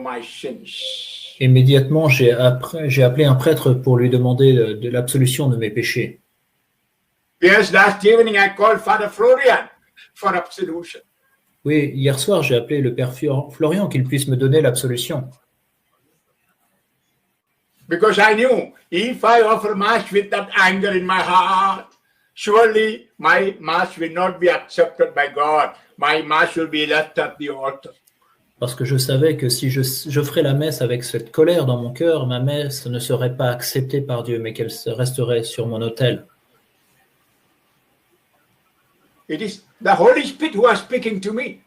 my sins. Immédiatement, j'ai appelé un prêtre pour lui demander de l'absolution de mes péchés. Yes, last evening I called Father Florian for absolution. Oui, hier soir, j'ai appelé le père Florian qu'il puisse me donner l'absolution. Because I knew if I offer Mass with that anger in my heart, surely my Mass will not be accepted by God. My Mass will be left at the altar. Parce que je savais que si je ferais la messe avec cette colère dans mon cœur, ma messe ne serait pas acceptée par Dieu, mais qu'elle resterait sur mon autel. It is the Holy Spirit who is speaking to me.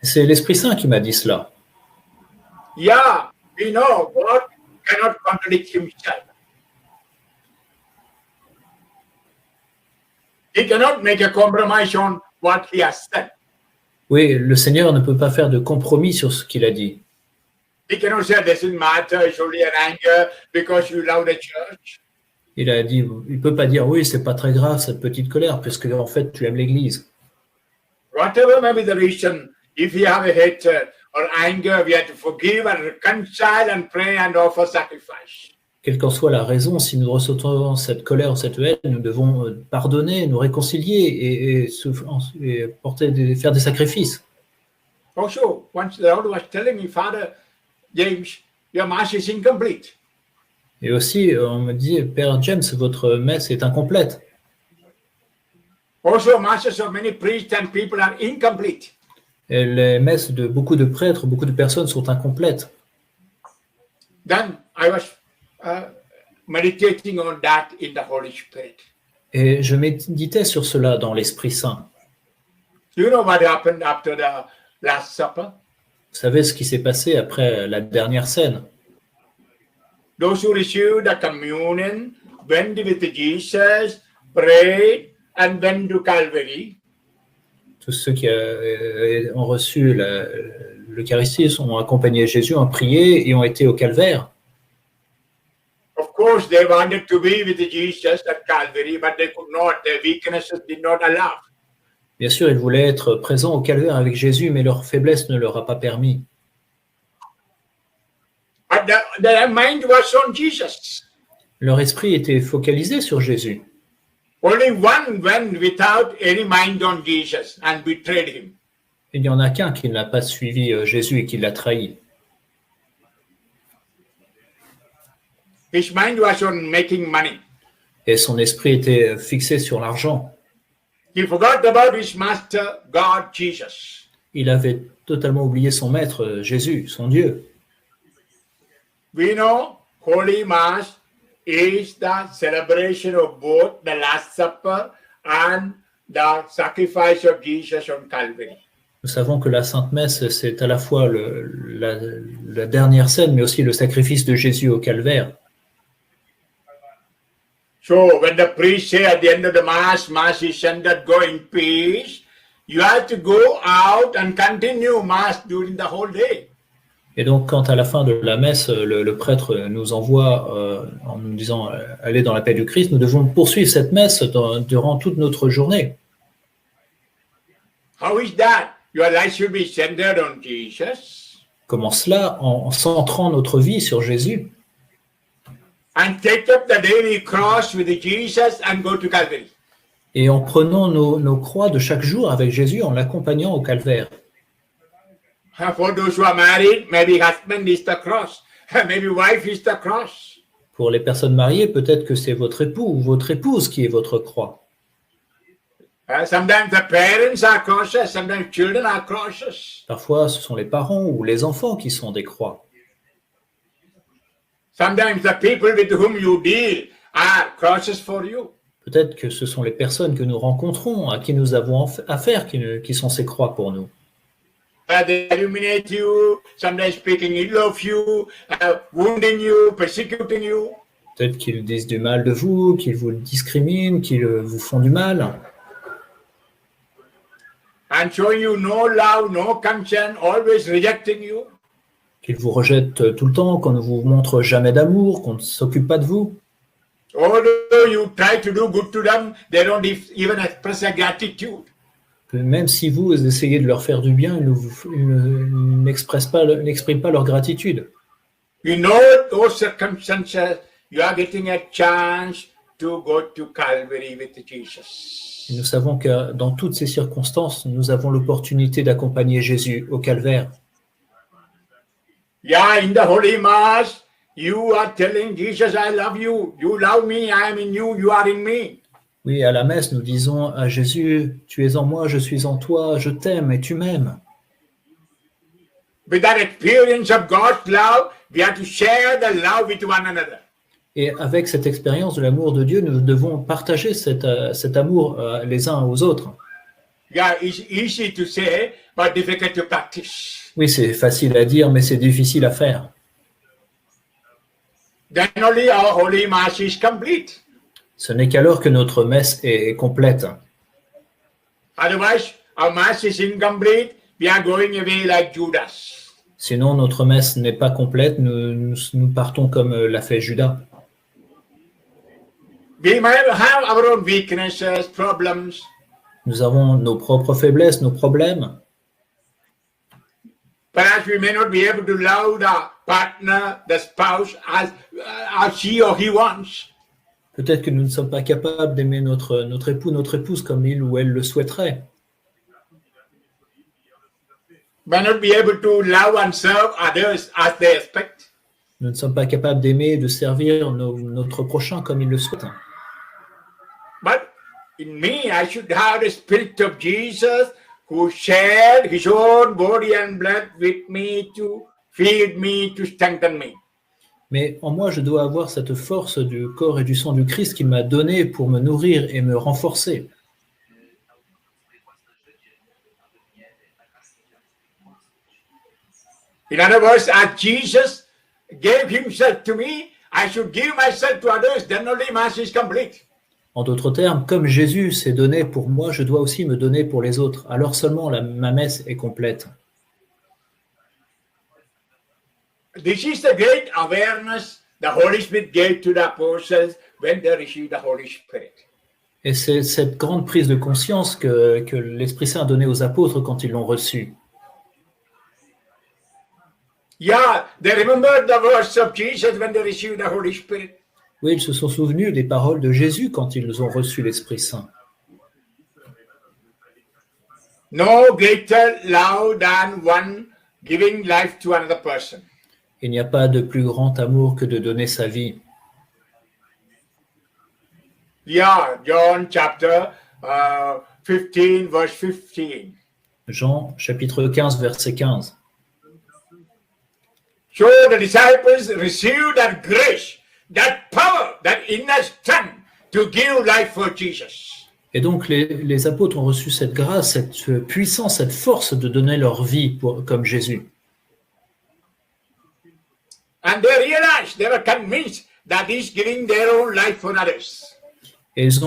C'est l'Esprit Saint qui m'a dit cela. Yeah, we know God cannot contradict himself. He cannot make a compromise on what he has said. Oui, le Seigneur ne peut pas faire de compromis sur ce qu'il a dit. He cannot say, doesn't matter, it's only an anger because you love the church. Il a dit, il peut pas dire oui, c'est pas très grave cette petite colère, puisque en fait tu aimes l'Église. Whatever may be the reason, if you have a hatred or anger, we have to forgive and reconcile and pray and offer sacrifice. Quelle qu'en soit la raison, si nous ressentons cette colère ou cette haine, nous devons pardonner, nous réconcilier et faire des sacrifices. Also, once the Lord was telling me, Father James, your Mass is incomplete. Et aussi, on me dit, Père James, votre messe est incomplète. Also, Masses of many priests and people are incomplete. Et les messes de beaucoup de prêtres, beaucoup de personnes sont incomplètes. Then I was meditating on that in the Holy Spirit. Et je méditais sur cela dans l'Esprit Saint. You know what happened after the Last Supper? Vous savez ce qui s'est passé après la dernière scène? Those who received the communion went with Jesus, prayed, and went to Calvary. Tous ceux qui ont reçu l'Eucharistie ont accompagné Jésus, ont prié et ont été au calvaire. Of course, they wanted to be with Jesus at Calvary, but they could not. Their weaknesses did not allow. Bien sûr, ils voulaient être présents au calvaire avec Jésus, mais leur faiblesse ne leur a pas permis. But their mind was on Jesus. Leur esprit était focalisé sur Jésus. Only one went without any mind on Jesus and betrayed him. Il n'y en a qu'un qui n'a pas suivi Jésus et qui l'a trahi. His mind was on making money. Et son esprit était fixé sur l'argent. He forgot about his master, God, Jesus. Il avait totalement oublié son maître, Jésus, son Dieu. We know Holy Mass is the celebration of both the Last Supper and the sacrifice of Jesus on Calvary. Nous savons que la Sainte Messe, c'est à la fois la dernière scène, mais aussi le sacrifice de Jésus au calvaire. So when the priest say at the end of the Mass, Mass is ended, go in peace, you have to go out and continue Mass during the whole day. Et donc, quand à la fin de la messe, le prêtre nous envoie en nous disant « Allez dans la paix du Christ », nous devons poursuivre cette messe durant toute notre journée. How is that? Your life should be centered on Jesus. Comment cela? En centrant notre vie sur Jésus. And take up the daily cross with Jesus and go to Calvary. Et en prenant nos croix de chaque jour avec Jésus, en l'accompagnant au calvaire. For those who are married, maybe husband is the cross, maybe wife is the cross. Pour les personnes mariées, peut-être que c'est votre époux ou votre épouse qui est votre croix. Sometimes the parents are crosses, sometimes children are crosses. Parfois, ce sont les parents ou les enfants qui sont des croix. Sometimes the people with whom you deal are crosses for you. Peut-être que ce sont les personnes que nous rencontrons, à qui nous avons affaire, qui sont ces croix pour nous. They illuminate you, sometimes speaking ill of you, wounding you, persecuting you. Peut-être qu'ils disent du mal de vous, qu'ils vous discriminent, qu'ils vous font du mal. And showing you no love, no concern, always rejecting you. Qu'ils vous rejettent tout le temps, qu'on ne vous montre jamais d'amour, qu'on ne s'occupe pas de vous. Although you try to do good to them, they don't even express a gratitude. que même si vous essayez de leur faire du bien, ils n'expriment pas leur gratitude. You know those circumstances, you are getting a chance to go to Calvary with Jesus. Et nous savons que dans toutes ces circonstances, nous avons l'opportunité d'accompagner Jésus au calvaire. Yeah, in the Holy Mass, you are telling Jesus, I love you. You love me, I am in you, you are in me. Oui, à la messe, nous disons à Jésus, tu es en moi, je suis en toi, je t'aime et tu m'aimes. With that experience of God's love, we have to share the love with one another. Et avec cette expérience de l'amour de Dieu, nous devons partager cet amour les uns aux autres. Yeah, it's easy to say, but difficult to practice. Oui, c'est facile à dire, mais c'est difficile à faire. Then only our Holy Mass is complete. Ce n'est qu'alors que notre messe est complète. Otherwise, our Mass is incomplete. We are going away like Judas. Sinon, notre messe n'est pas complète, nous partons comme l'a fait Judas. We might have our own weaknesses, problems. Nous avons nos propres faiblesses, nos problèmes. Perhaps we may not be able to love the partner, the spouse, as she or he wants. Peut-être que nous ne sommes pas capables d'aimer notre époux, notre épouse comme il ou elle le souhaiterait. May not be able to love and serve others as they expect. Nous ne sommes pas capables d'aimer et de servir notre prochain comme il le souhaite. But in me, I should have the Spirit of Jesus who shared his own body and blood with me to feed me, to strengthen me. Mais en moi, je dois avoir cette force du corps et du sang du Christ qu'il m'a donné pour me nourrir et me renforcer. In other words, as Jesus gave himself to me, I should give myself to others, then only Mass is complete. En d'autres termes, comme Jésus s'est donné pour moi, je dois aussi me donner pour les autres. Alors seulement ma messe est complète. This is the great awareness the Holy Spirit gave to the apostles when they received the Holy Spirit. Et c'est cette grande prise de conscience que l'Esprit Saint a donnée aux apôtres quand ils l'ont reçu. Yeah, they remembered the words of Jesus when they received the Holy Spirit. Oui, ils se sont souvenus des paroles de Jésus quand ils ont reçu l'Esprit Saint. No greater love than one giving life to another person. Il n'y a pas de plus grand amour que de donner sa vie. Yeah, John chapter 15, verse 15. Jean, chapitre 15, verset 15. So the disciples received that grace, that power, that inner strength to give life for Jesus. Et donc les apôtres ont reçu cette grâce, cette puissance, cette force de donner leur vie comme Jésus. And they realized, they were convinced that he's giving their own life for others. Et ils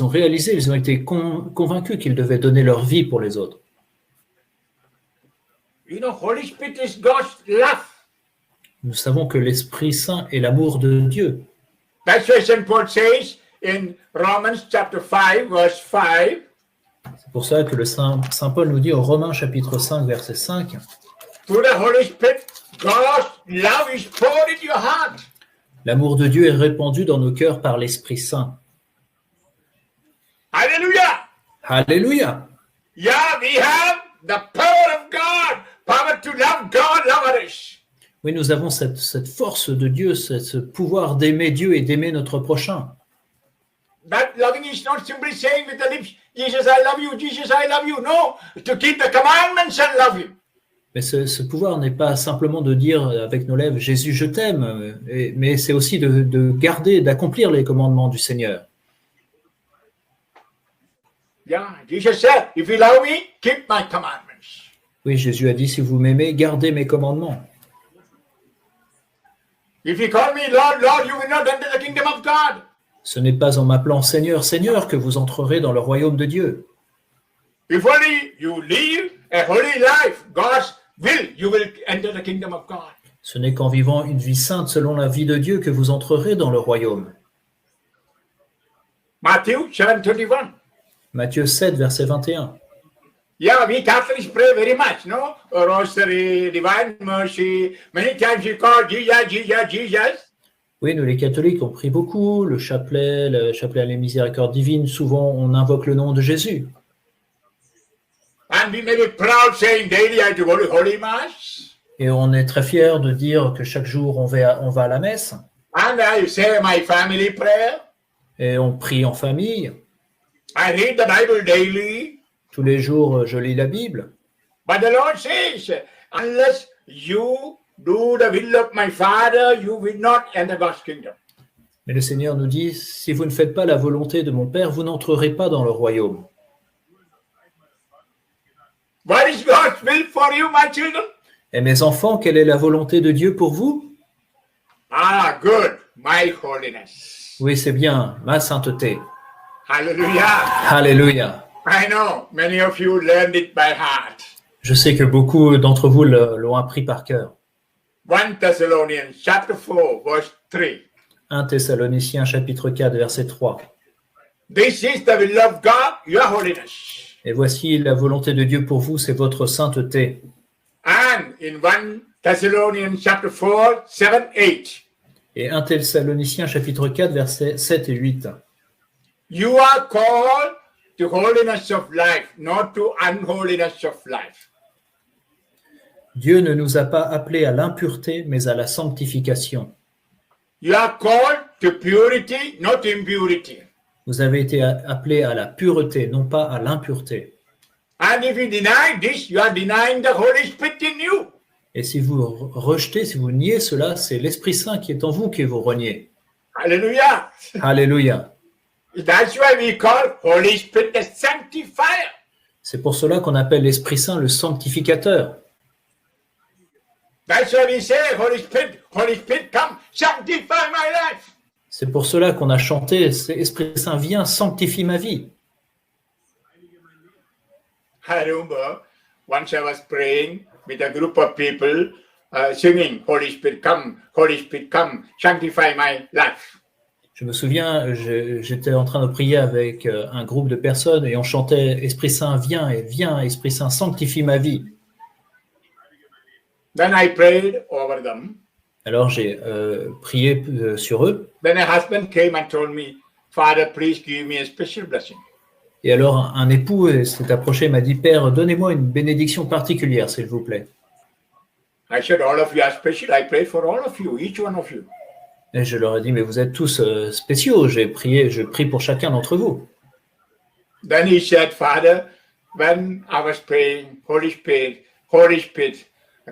ont réalisé, ils ont été convaincus qu'ils devaient donner leur vie pour les autres. You know, Holy Spirit is God's love. Nous savons que l'Esprit Saint est l'amour de Dieu. That's why St. Paul says in Romans chapter 5, verse 5, C'est pour ça que le Saint Paul nous dit au Romains chapitre 5, verset 5, through the Holy Spirit, God's love is poured into your heart. l'amour de Dieu est répandu dans nos cœurs par l'Esprit Saint. Hallelujah! Alléluia! Yeah, we have the power of God, power to love God, love others. Oui, nous avons cette force de Dieu, ce pouvoir d'aimer Dieu et d'aimer notre prochain. That loving is not simply saying with the lips, Jesus, I love you, Jesus, I love you. No, to keep the commandments and love him. Mais ce pouvoir n'est pas simplement de dire avec nos lèvres « Jésus, je t'aime », mais c'est aussi de garder, d'accomplir les commandements du Seigneur. Yeah, Jesus said, if you love me, keep my commandments. Oui, Jésus a dit « Si vous m'aimez, gardez mes commandements ». If you call me Lord, Lord, you will not enter the kingdom of God. Ce n'est pas en m'appelant Seigneur, Seigneur que vous entrerez dans le royaume de Dieu. If only you live a holy life, God's will, you will enter the kingdom of God. Ce n'est qu'en vivant une vie sainte selon la vie de Dieu que vous entrerez dans le royaume. Matthew 7:21. Matthieu 7, verset 21. Yeah, we Catholics pray very much, no? Rosary, Divine Mercy. Many times we call Jesus, Jesus, Jesus. Oui, nous les catholiques, on prie beaucoup, le chapelet à la miséricorde divine, souvent on invoque le nom de Jésus. And we may be proud saying daily I have to go to Holy Mass. Et on est très fiers de dire que chaque jour on va à la messe. And I say my family prayer. Et on prie en famille. I read the Bible daily. Tous les jours, je lis la Bible. But the Lord says, unless you do the will of my Father, you will not enter God's kingdom. Mais le Seigneur nous dit, si vous ne faites pas la volonté de mon Père, vous n'entrerez pas dans le royaume. What is God's will for you, my children? Et mes enfants, quelle est la volonté de Dieu pour vous? Ah, good, my holiness. Oui, c'est bien, ma sainteté. Hallelujah. Alléluia. I know many of you learned it by heart. Je sais que beaucoup d'entre vous l'ont appris par cœur. 1 Thessalonians chapter 4, verse 3. 1 Thessaloniciens chapitre 4, verset 3. This is the will of God, your holiness. Et voici la volonté de Dieu pour vous, c'est votre sainteté. And in 1 Thessalonians chapter 4, 7, 8. Et 1 Thessaloniciens chapitre 4, versets 7 et 8. You are called to holiness of life, not to unholiness of life. Dieu ne nous a pas appelés à l'impureté, mais à la sanctification. You are called to purity, not impurity. Vous avez été appelés à la pureté, non pas à l'impureté. And if you deny this, you are denying the Holy Spirit in you. Et si vous rejetez, si vous niez cela, c'est l'Esprit Saint qui est en vous que vous reniez. Hallelujah. Alléluia. That's why we call Holy Spirit the sanctifier. C'est pour cela qu'on appelle l'Esprit Saint le sanctificateur. That's why we say, Holy Spirit, come, sanctify my life. C'est pour cela qu'on a chanté, Esprit Saint, viens, sanctifie ma vie. I remember once I was praying with a group of people, singing, Holy Spirit, come, sanctify my life. Je me souviens, j'étais en train de prier avec un groupe de personnes et on chantait, Esprit Saint, viens, Esprit Saint, sanctifie ma vie. Then I prayed over them. Alors j'ai prié sur eux. Then a husband came and told me, Father, please give me a special blessing. Et alors un époux s'est approché et m'a dit, Père, donnez-moi une bénédiction particulière, s'il vous plaît. I said, all of you are special. I prayed for all of you, each one of you. Et je leur ai dit, mais vous êtes tous spéciaux, je prie pour chacun d'entre vous. Then he said, Father, when I was praying, Holy Spirit,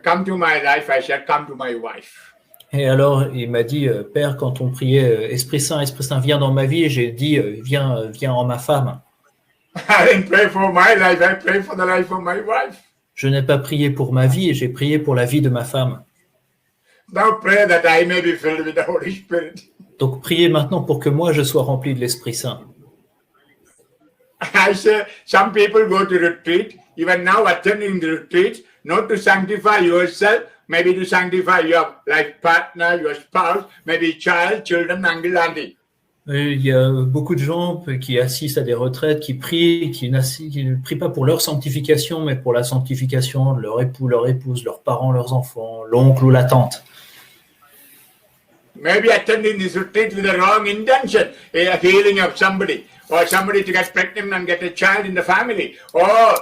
come to my life, I said, come to my wife. Et alors, il m'a dit, Père, quand on priait, Esprit Saint, viens dans ma vie, et j'ai dit, viens en ma femme. I didn't pray for my life, I prayed for the life of my wife. Je n'ai pas prié pour ma vie, j'ai prié pour la vie de ma femme. Now pray that I may be filled with the Holy Spirit. Donc, priez maintenant pour que moi, je sois rempli de l'Esprit Saint. I say, some people go to retreat, even now attending the retreat, not to sanctify yourself, maybe to sanctify your life partner, your spouse, maybe child, children, uncle, auntie. Il y a beaucoup de gens qui assistent à des retraites, qui prient, qui ne prient pas pour leur sanctification, mais pour la sanctification de leur époux, leur épouse, leurs parents, leurs enfants, l'oncle ou la tante. Maybe attending this retreat with the wrong intention, a healing of somebody, or somebody to get pregnant and get a child in the family, or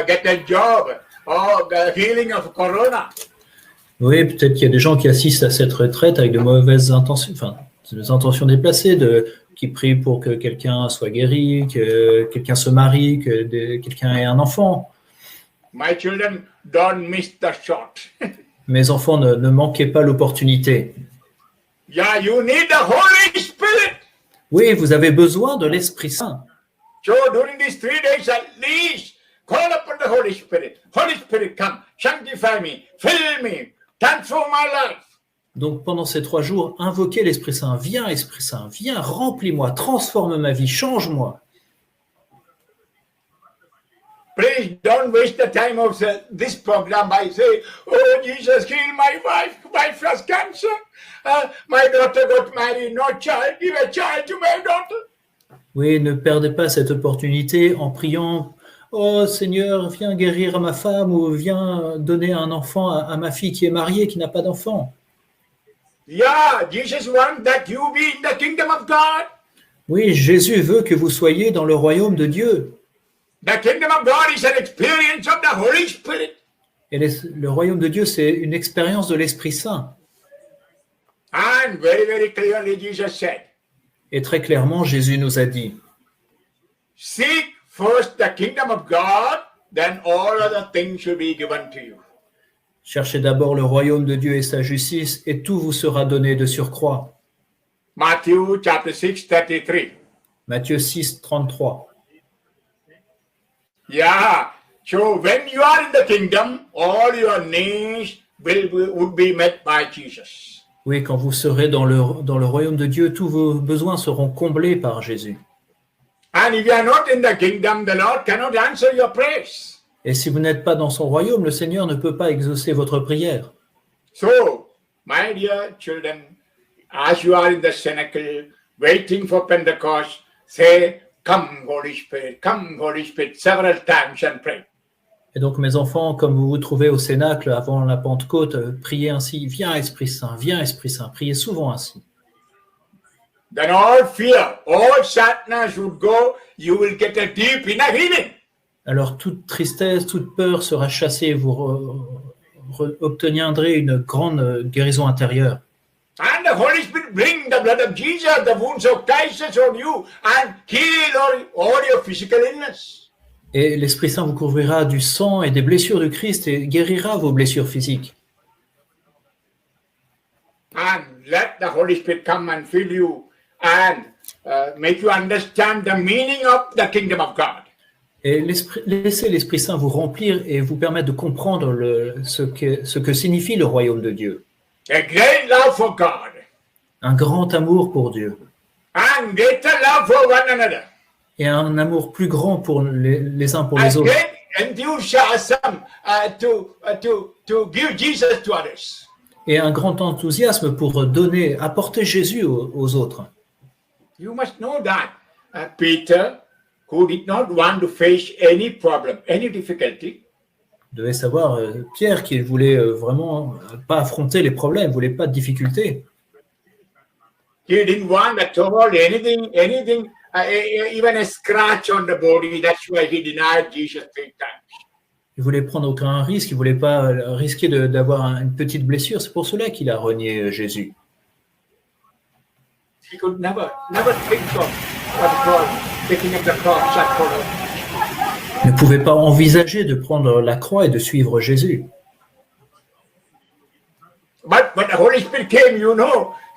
get a job, or the healing of corona. Oui, peut-être qu'il y a des gens qui assistent à cette retraite avec de mauvaises intentions, enfin, des intentions déplacées, qui prient pour que quelqu'un soit guéri, que quelqu'un se marie, que quelqu'un ait un enfant. My children, don't miss the shot. Mes enfants, ne manquez pas l'opportunité. Yeah, you need the Holy Spirit. Oui, vous avez besoin de l'Esprit Saint. So during these 3 days at least, call upon the Holy Spirit. Holy Spirit, come, sanctify me, fill me, transform my life. Donc pendant ces 3 jours, invoquez l'Esprit Saint. Viens, Esprit Saint, viens, remplis-moi, transforme ma vie, change-moi. Please don't waste the time of this program by saying, oh, Jesus, heal my wife. My wife has cancer. My daughter got married, no child. Give a child to my daughter. Oui, ne perdez pas cette opportunité en priant. Oh Seigneur, viens guérir ma femme ou viens donner un enfant à ma fille qui est mariée, qui n'a pas d'enfant. Yeah, Jesus wants that you be in the kingdom of God. Oui, Jésus veut que vous soyez dans le royaume de Dieu. The kingdom of God is an experience of the Holy Spirit. Et le royaume de Dieu, c'est une expérience de l'Esprit Saint. And very, very clearly Jesus said, Et très clairement, Jésus nous a dit, seek first the kingdom of God, then all other things will be given to you. cherchez d'abord le royaume de Dieu et sa justice, et tout vous sera donné de surcroît. Matthew chapter 6, 33. Matthieu 6, 33. Yeah. So when you are in the kingdom, all your needs would be met by Jesus. Oui, quand vous serez dans le royaume de Dieu, tous vos besoins seront comblés par Jésus. And if you are not in the kingdom, the Lord cannot answer your prayers. Et si vous n'êtes pas dans son royaume, le Seigneur ne peut pas exaucer votre prière. So, my dear children, as you are in the cenacle, waiting for Pentecost, say, come Holy Spirit, several times and pray. Et donc, mes enfants, comme vous vous trouvez au Cénacle avant la Pentecôte, priez ainsi, viens Esprit Saint, priez souvent ainsi. Then all fear, all sadness would go, you will get a deep inner healing. Alors, toute tristesse, toute peur sera chassée, vous obtiendrez une grande guérison intérieure. And the Holy Spirit bring the blood of Jesus, the wounds of Christ on you, and heal all your physical illness. Et l'Esprit Saint vous couvrira du sang et des blessures du Christ et guérira vos blessures physiques. And let the Holy Spirit come and fill you and make you understand the meaning of the kingdom of God. Et laissez l'Esprit Saint vous remplir et vous permettre de comprendre ce que signifie le royaume de Dieu. A great love for God. Un grand amour pour Dieu. And greater love for one another. Et un amour plus grand pour les uns pour les autres. Great enthusiasm to give Jesus to others. Et un grand enthousiasme pour apporter Jésus aux autres. You must know that Peter, who did not want to face any problem, any difficulty, Vous devez savoir, Pierre, qui voulait vraiment pas affronter les problèmes, voulait pas de difficultés. he didn't want at all anything, even a scratch on the body. That's why he denied Jesus 3 times. Il voulait prendre aucun risque, il voulait pas risquer d'avoir une petite blessure. C'est pour cela qu'il a renié Jésus. He could never think of taking up the cross and follow. Il ne pouvait pas envisager de prendre la croix et de suivre Jésus. But when the Holy Spirit came, he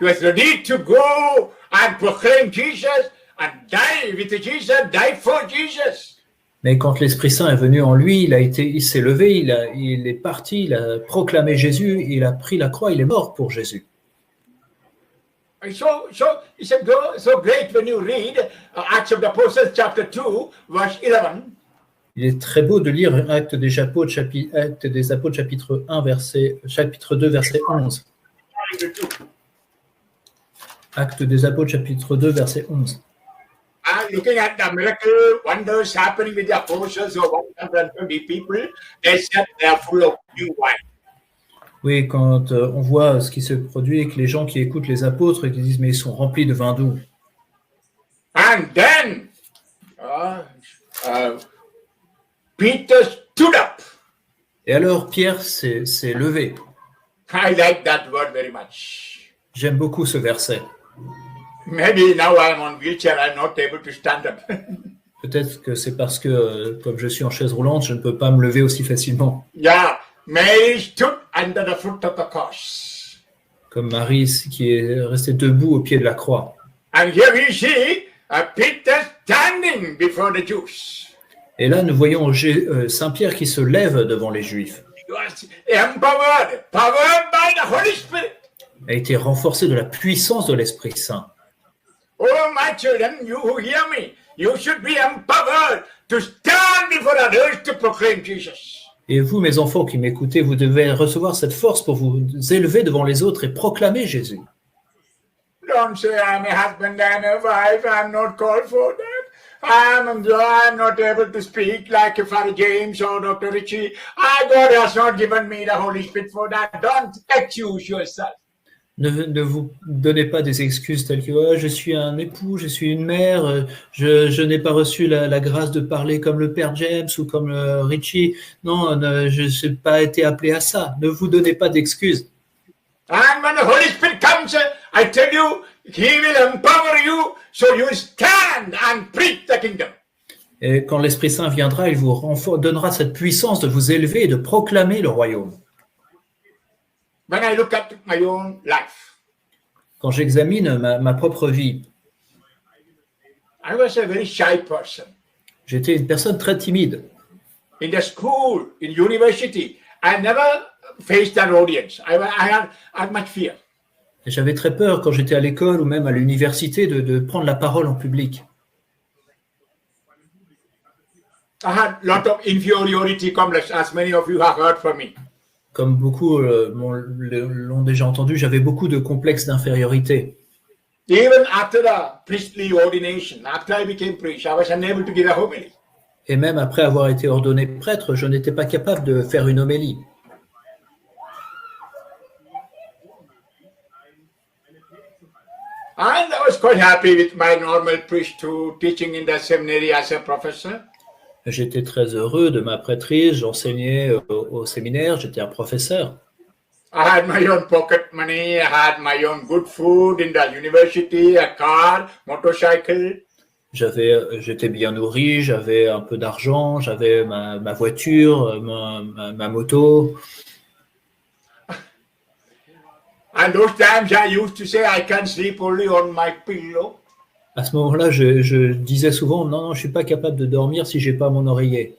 was ready to go and proclaim Jesus and die with Jesus, die for Jesus. Mais quand l'Esprit Saint est venu en lui, il s'est levé, il est parti, il a proclamé Jésus, il a pris la croix, il est mort pour Jésus. So it's so great when you read Acts of the Apostles chapter 2, verse 11. Il est très beau de lire Actes des Apôtres, chapitre 2, verset 11. Actes des Apôtres, chapitre 2, verset 11. And looking at the miracle wonders happening with the apostles of 120 people, they said they are full of new wine. Oui, quand on voit ce qui se produit et que les gens qui écoutent les apôtres et qui disent mais ils sont remplis de vin doux. And then Peter stood up. Et alors Pierre s'est levé. I like that word very much. J'aime beaucoup ce verset. Maybe now I'm on wheelchair, I'm not able to stand up. Peut-être que c'est parce que comme je suis en chaise roulante, je ne peux pas me lever aussi facilement. Yeah, Mary stood under the foot of the cross. Comme Marie qui est restée debout au pied de la croix. And here we see Peter standing before the Jews. Et là, nous voyons Saint-Pierre qui se lève devant les Juifs. He was empowered by the Holy Spirit. A été renforcé de la puissance de l'Esprit Saint. Oh, my children, you who hear me, you should be empowered to stand before others to proclaim Jesus. Et vous, mes enfants qui m'écoutez, vous devez recevoir cette force pour vous élever devant les autres et proclamer Jésus. Don't say, I'm a husband and a wife, I'm not called for that. I'm not able to speak like Father James or Dr. Richie. God has not given me the Holy Spirit for that. Don't accuse yourself. Ne vous donnez pas des excuses telles que oh, je suis un époux, je suis une mère, je n'ai pas reçu la grâce de parler comme le Père James ou comme Richie. Non, je n'ai pas été appelé à ça. Ne vous donnez pas d'excuses. And when the Holy Spirit comes, I tell you, He will empower you so you stand and preach the kingdom. Et quand l'Esprit Saint viendra, il vous donnera cette puissance de vous élever et de proclamer le royaume. When I look at my own life, Quand j'examine ma propre vie, I was a very shy person. j'étais une personne très timide. In the school, in university, I never faced an audience. I had much fear. Et j'avais très peur quand j'étais à l'école ou même à l'université de prendre la parole en public. I had a lot of inferiority complex, as many of you have heard from me. Comme beaucoup l'ont déjà entendu, j'avais beaucoup de complexes d'infériorité. Even after the priestly ordination, after I became priest, I was unable to give a homily. Et même après avoir été ordonné prêtre, je n'étais pas capable de faire une homélie. And I was quite happy with my normal priesthood, teaching in the seminary as a professor. J'étais très heureux de ma prêtrise, j'enseignais au séminaire, j'étais un professeur. I had my own pocket money, I had my own good food in the university, a car, motorcycle. J'étais bien nourri, j'avais un peu d'argent, j'avais ma voiture, ma moto. And those times I used to say I can sleep only on my pillow. À ce moment-là, je disais souvent, non, je suis pas capable de dormir si j'ai pas mon oreiller.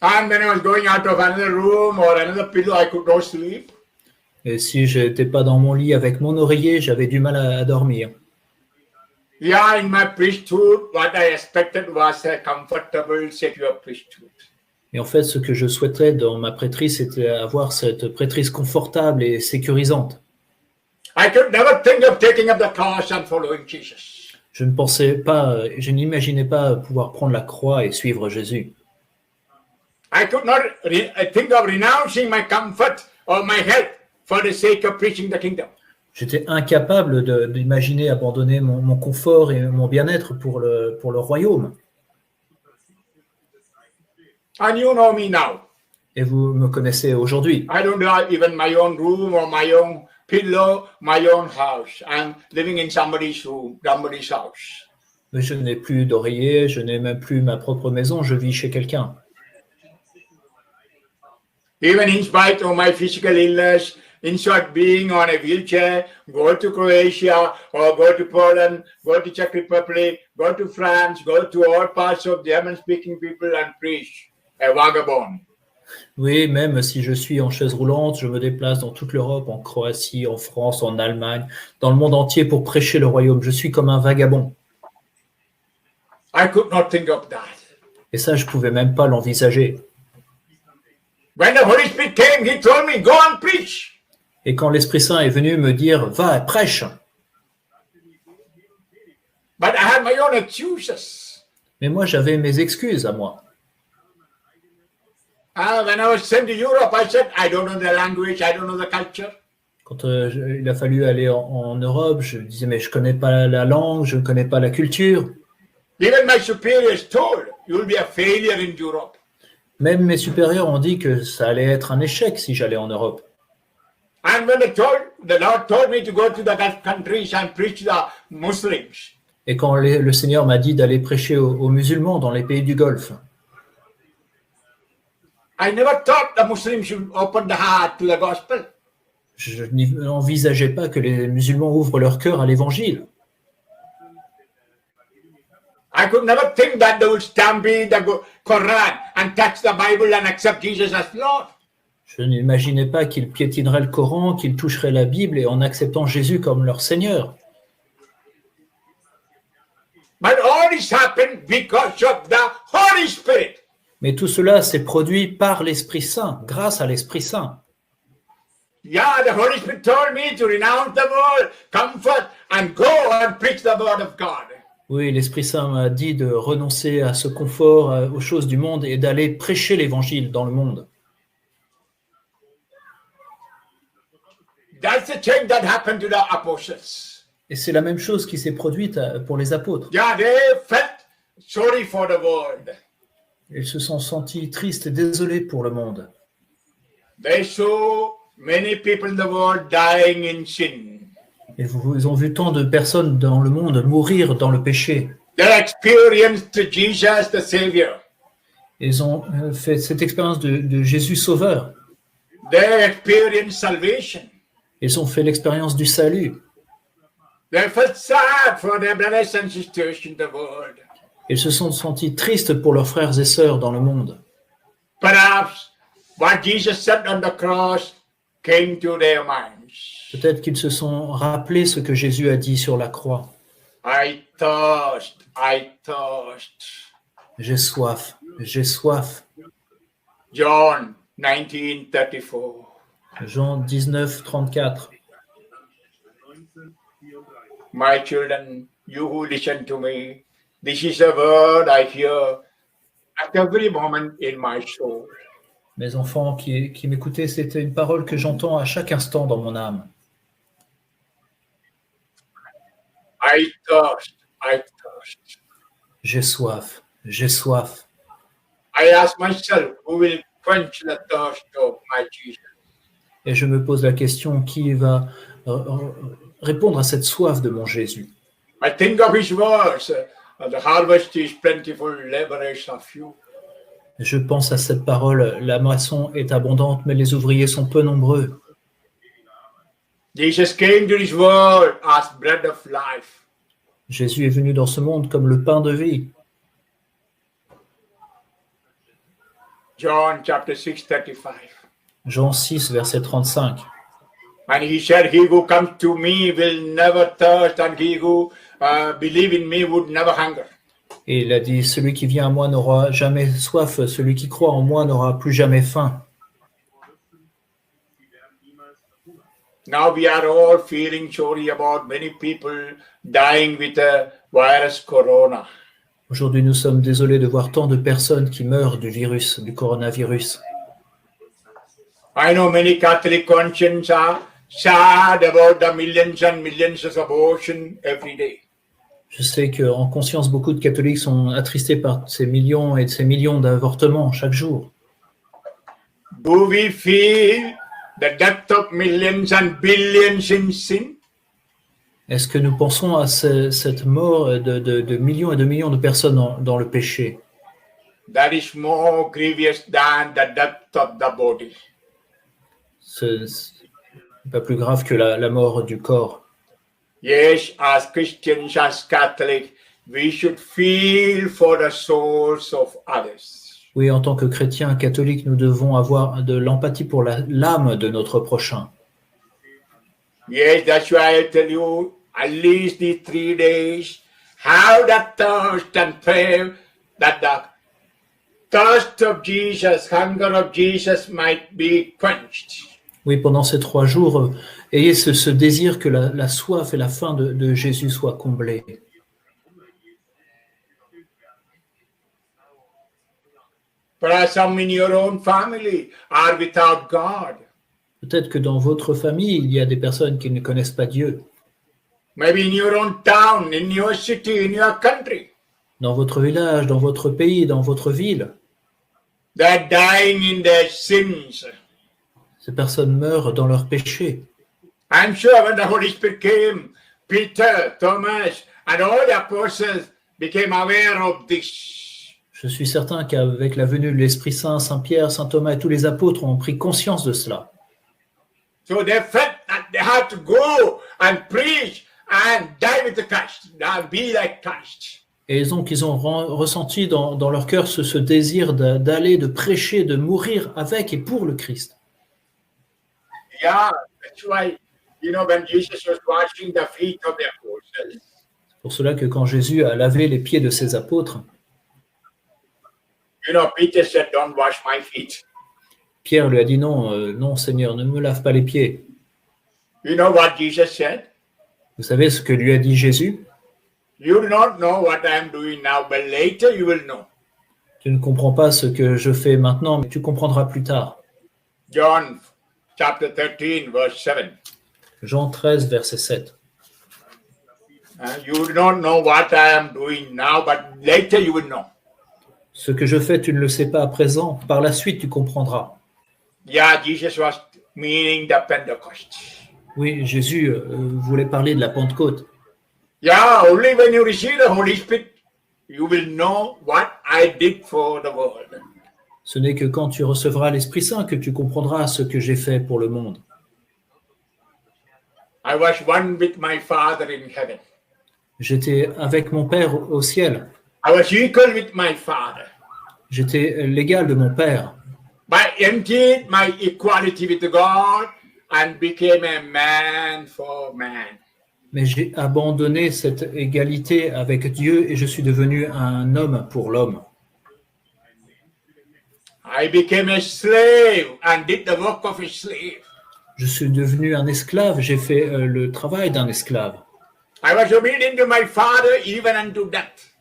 And when I was going out of another room or another pillow, I could not sleep. Et si j'étais pas dans mon lit avec mon oreiller, j'avais du mal à dormir. Yeah, in my priesthood, what I expected was a comfortable, secure priesthood. Et en fait, ce que je souhaitais dans ma prêtrise, c'était avoir cette prêtrise confortable et sécurisante. I could never think of taking up the cross and following Jesus. Je n'imaginais pas pouvoir prendre la croix et suivre Jésus. I could not think of renouncing my comfort or my health for the sake of preaching the kingdom. J'étais incapable d'imaginer abandonner mon confort et mon bien-être pour le royaume. And you know me now. Et vous me connaissez aujourd'hui. I don't have even my own room or my own pillow, my own house. I'm living in somebody's room, somebody's house. Mais je n'ai plus d'oreiller, je n'ai même plus ma propre maison, je vis chez quelqu'un. Even in spite of my physical illness, in short, being on a wheelchair, go to Croatia or go to Poland, go to Czech Republic, go to France, go to all parts of German-speaking people and preach a vagabond. Oui, même si je suis en chaise roulante, je me déplace dans toute l'Europe, en Croatie, en France, en Allemagne, dans le monde entier pour prêcher le royaume. Je suis comme un vagabond. I could not think of that. Et ça, je ne pouvais même pas l'envisager. When the Holy Spirit came, He told me, go and preach. Et quand l'Esprit Saint est venu me dire, va, prêche. But I had my own excuses. Mais moi, j'avais mes excuses à moi. When I was sent to Europe, I said, I don't know the language, I don't know the culture. Quand il a fallu aller en Europe, je disais, mais je ne connais pas la langue, je ne connais pas la culture. Even my superiors told, you will be a failure in Europe. Même mes supérieurs ont dit que ça allait être un échec si j'allais en Europe. And when the Lord told me to go to the Gulf countries and preach the Muslims. Et quand le Seigneur m'a dit d'aller prêcher aux musulmans dans les pays du Golfe, I never thought the Muslims should open the heart to the gospel. je n'envisageais pas que les musulmans ouvrent leur cœur à l'évangile. I could never think that they would stampede the Quran and touch the Bible and accept Jesus as Lord. Je n'imaginais pas qu'ils piétineraient le Coran, qu'ils toucheraient la Bible et en acceptant Jésus comme leur Seigneur. But all this happened because of the Holy Spirit. Mais tout cela s'est produit par l'Esprit Saint, grâce à l'Esprit Saint. Yeah, the Holy Spirit told me to renounce the world, comfort, and go and preach the word of God. Oui, l'Esprit Saint m'a dit de renoncer à ce confort, aux choses du monde et d'aller prêcher l'Évangile dans le monde. That's the thing that happened to the apostles. Et c'est la même chose qui s'est produite pour les apôtres. Yeah, they felt sorry for the world. Ils se sont sentis tristes et désolés pour le monde. They saw many people in the world dying in sin. Et ils ont vu tant de personnes dans le monde mourir dans le péché. They experienced Jesus, the Savior. Ils ont fait cette expérience de Jésus Sauveur. They experienced salvation. Ils ont fait l'expérience du salut. They felt sad for their brothers and sisters in the world. Ils se sont sentis tristes pour leurs frères et sœurs dans le monde. Perhaps what Jesus said on the cross came to their minds. Peut-être qu'ils se sont rappelés ce que Jésus a dit sur la croix. I thirst, I thirst. J'ai soif, j'ai soif. John 19:34. Jean 19, 34. My children, you who listen to me, this is a word I hear at every moment in my soul. Mes enfants qui m'écoutaient, c'était une parole que j'entends à chaque instant dans mon âme. I thirst, I thirst. J'ai soif, j'ai soif. I ask myself, who will quench the thirst of my Jesus? Et je me pose la question, qui va répondre à cette soif de mon Jésus? I think of his words, the harvest is plentiful, laborers are few. Je pense à cette parole, la moisson est abondante, mais les ouvriers sont peu nombreux. Jesus came to this world as bread of life. Jésus est venu dans ce monde comme le pain de vie. John chapter 6, 35. Jean 6, verset 35. And he said, he who comes to me will never thirst, and he who believe in me would never hunger. Et il a dit, celui qui vient à moi n'aura jamais soif, celui qui croit en moi n'aura plus jamais faim. Now we are all feeling sorry about many people dying with the virus corona. Aujourd'hui, nous sommes désolés de voir tant de personnes qui meurent du virus, du coronavirus. I know many Catholic consciences are sad about the millions and millions of abortion every day. Je sais qu'en conscience, beaucoup de catholiques sont attristés par ces millions et ces millions d'avortements chaque jour. Do we feel the death of millions and billions in sin? Est-ce que nous pensons à cette mort de millions et de millions de personnes dans le péché? That is more grievous than the death of the body. C'est pas plus grave que la mort du corps. Yes, as Christians, as Catholics, we should feel for the souls of others. Oui, en tant que chrétiens catholiques, nous devons avoir de l'empathie pour l'âme de notre prochain. Yes, that's why I tell you, at least these 3 days, have that thirst and pray that the thirst of Jesus, hunger of Jesus might be quenched. Oui, pendant ces 3 jours, ayez ce désir que la soif et la faim de Jésus soient comblées. Perhaps some in your own family are without God. Peut-être que dans votre famille, il y a des personnes qui ne connaissent pas Dieu. Maybe in your own town, in your city, in your country. Dans votre village, dans votre pays, dans votre ville. They're dying in their sins. Ces personnes meurent dans leurs péchés. I'm sure when the Holy Spirit came, Peter, Thomas, and all the apostles became aware of this. Je suis certain qu'avec la venue de l'Esprit Saint, Saint Pierre, Saint Thomas et tous les apôtres ont pris conscience de cela. So they felt that they had to go and preach and die with the Christ, and be like Christ. Et donc, ils ont ressenti dans leur cœur ce désir d'aller, de prêcher, de mourir avec et pour le Christ. Yeah, that's why, when Jesus was washing the feet of the apostles, C'est pour cela que quand Jésus a lavé les pieds de ses apôtres, Peter said, don't wash my feet. Pierre lui a dit non, non Seigneur, ne me lave pas les pieds. You know what Jesus said? Vous savez ce que lui a dit Jésus? You do not know what I am doing now, but later you will know. Tu ne comprends pas ce que je fais maintenant, mais tu comprendras plus tard. John chapter 13, verse 7. Jean 13, verset 7. You do not know what I am doing now, but later you will know. Ce que je fais, tu ne le sais pas à présent. Par la suite, tu comprendras. Yeah, Jesus was meaning the Pentecost. Oui, Jésus voulait parler de la Pentecôte. Yeah, only when you receive the Holy Spirit, you will know what I did for the world. Ce n'est que quand tu recevras l'Esprit Saint que tu comprendras ce que j'ai fait pour le monde. I was one with my Father in heaven. J'étais avec mon Père au ciel. I was equal with my Father. J'étais l'égal de mon Père. But emptied my equality with God and became a man for man. Mais j'ai abandonné cette égalité avec Dieu et je suis devenu un homme pour l'homme. I became a slave and did the work of a slave. Je suis devenu un esclave, j'ai fait le travail d'un esclave. I was obedient to my Father even unto death.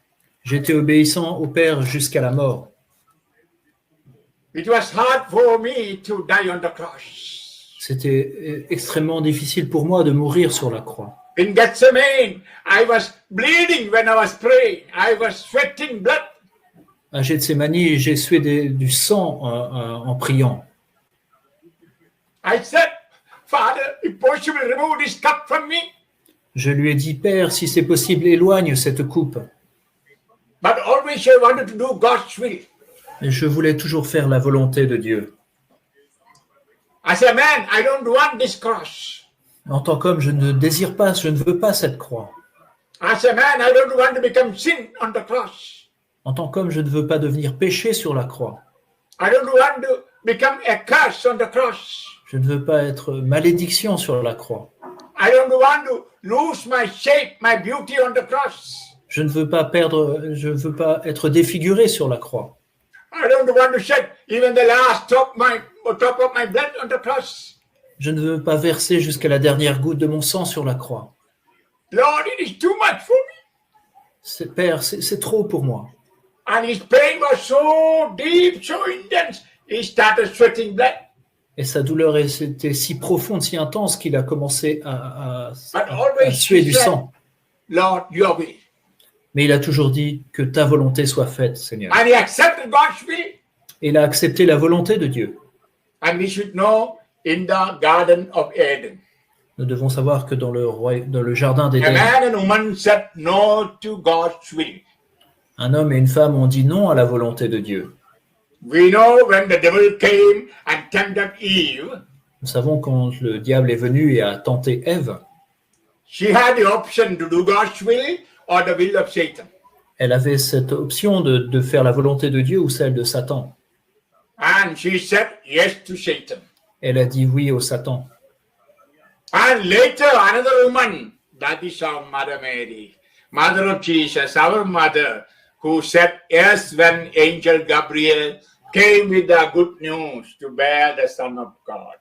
J'étais obéissant au Père jusqu'à la mort. It was hard for me to die on the cross. C'était extrêmement difficile pour moi de mourir sur la croix. In Gethsemane, I was bleeding when I was praying. I was sweating blood. À Gethsémani, j'ai sué du sang en priant. I said, Father, if possible, remove this cup from me. Je lui ai dit, Père, si c'est possible, éloigne cette coupe. But always I wanted to do God's will. Et je voulais toujours faire la volonté de Dieu. As a man, I don't want this cross. En tant qu'homme, je ne désire pas, je ne veux pas cette croix. As a man, I don't want to become sin on the cross. En tant qu'homme, je ne veux pas devenir péché sur la croix. I don't want to become a curse on the cross. Je ne veux pas être malédiction sur la croix. I don't want to lose my shape, my beauty on the cross. Je ne veux pas perdre, je ne veux pas être défiguré sur la croix. I don't want to shed even the last drop of my blood on the cross. Je ne veux pas verser jusqu'à la dernière goutte de mon sang sur la croix. Lord, it is too much for me. Père, c'est trop pour moi. And his pain was so deep, so intense, he started sweating blood. Et sa douleur était si profonde, si intense qu'il a commencé à always suer du he said, sang. Lord, your will. Mais il a toujours dit que ta volonté soit faite, Seigneur. And he accepted God's will. Et il a accepté la volonté de Dieu. And we should know in the Garden of Eden, Nous devons savoir que dans le jardin a d'Éden, man and woman said no to God's will. un homme et une femme ont dit non à la volonté de Dieu. We know when the devil came and tempted Eve, Nous savons quand le diable est venu et a tenté Ève, she had the option to do God's will or the will of Satan. elle avait cette option de faire la volonté de Dieu ou celle de Satan. And she said yes to Satan. Elle a dit oui au Satan. And later, another woman, that is our Mother Mary, Mother of Jesus, our mother, who said yes when Angel Gabriel came with the good news to bear the Son of God.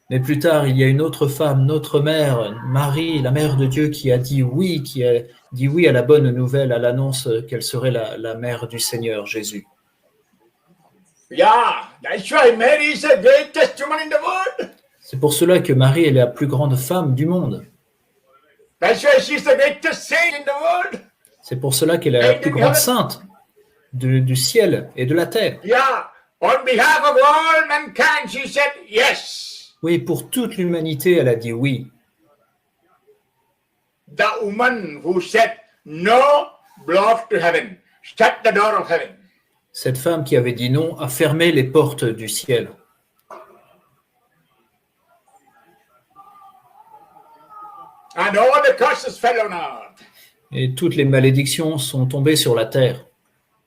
Mais plus tard, il y a une autre femme, notre mère, Marie, la mère de Dieu, qui a dit oui à la bonne nouvelle, à l'annonce qu'elle serait la mère du Seigneur, Jésus. Yeah, that's why Mary is the greatest woman in the world. C'est pour cela que Marie est la plus grande femme du monde. That's why she's the greatest saint in the world. C'est pour cela qu'elle est la plus grande sainte du ciel et de la terre. Yeah, on behalf of all mankind, she said yes. Oui, pour toute l'humanité, elle a dit oui. The woman who said no blocked to heaven, shut the door of heaven. Cette femme qui avait dit non a fermé les portes du ciel. And all the curses fell on earth. Et toutes les malédictions sont tombées sur la terre.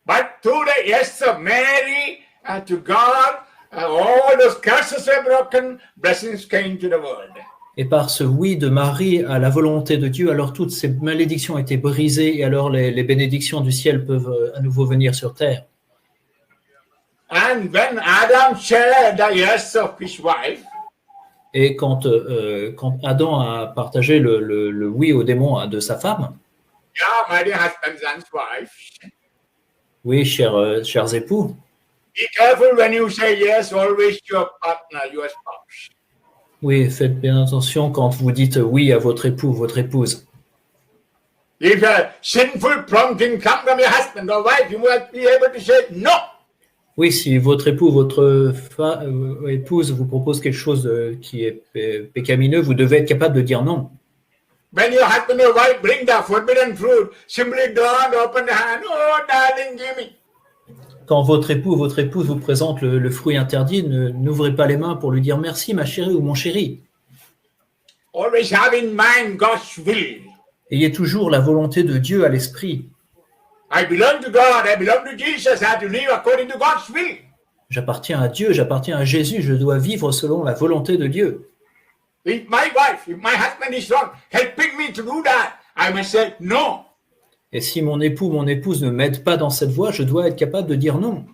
But through the yes of Mary to God, all those curses were broken, blessings came to the world. Et par ce oui de Marie à la volonté de Dieu, alors toutes ces malédictions ont été brisées et alors les bénédictions du ciel peuvent à nouveau venir sur terre. And when Adam shared the yes of his wife, Et quand Adam a partagé le oui au démon de sa femme, Yeah, my dear husbands and wives. Oui, chers époux, Be careful when you say yes, always to your partner, your spouse. oui, faites bien attention quand vous dites oui à votre époux, votre épouse. If a sinful prompting comes from your husband or wife, you must be able to say no. Oui, si votre époux, votre épouse vous propose quelque chose qui est pécamineux, vous devez être capable de dire non. When your husband or wife bring the forbidden fruit, simply don't open the hand. Oh, darling, give me. Quand votre époux ou votre épouse vous présente le fruit interdit, n'ouvrez pas les mains pour lui dire merci ma chérie ou mon chéri. Always have in mind God's will. Ayez toujours la volonté de Dieu à l'esprit. I belong to God. I belong to Jesus. I have to live according to God's will. J'appartiens à Dieu, j'appartiens à Jésus, je dois vivre selon la volonté de Dieu. If my wife, if my husband is not helping me to do that, I must say no. Et si mon époux, mon épouse ne m'aide pas dans cette voie, je dois être capable de dire non.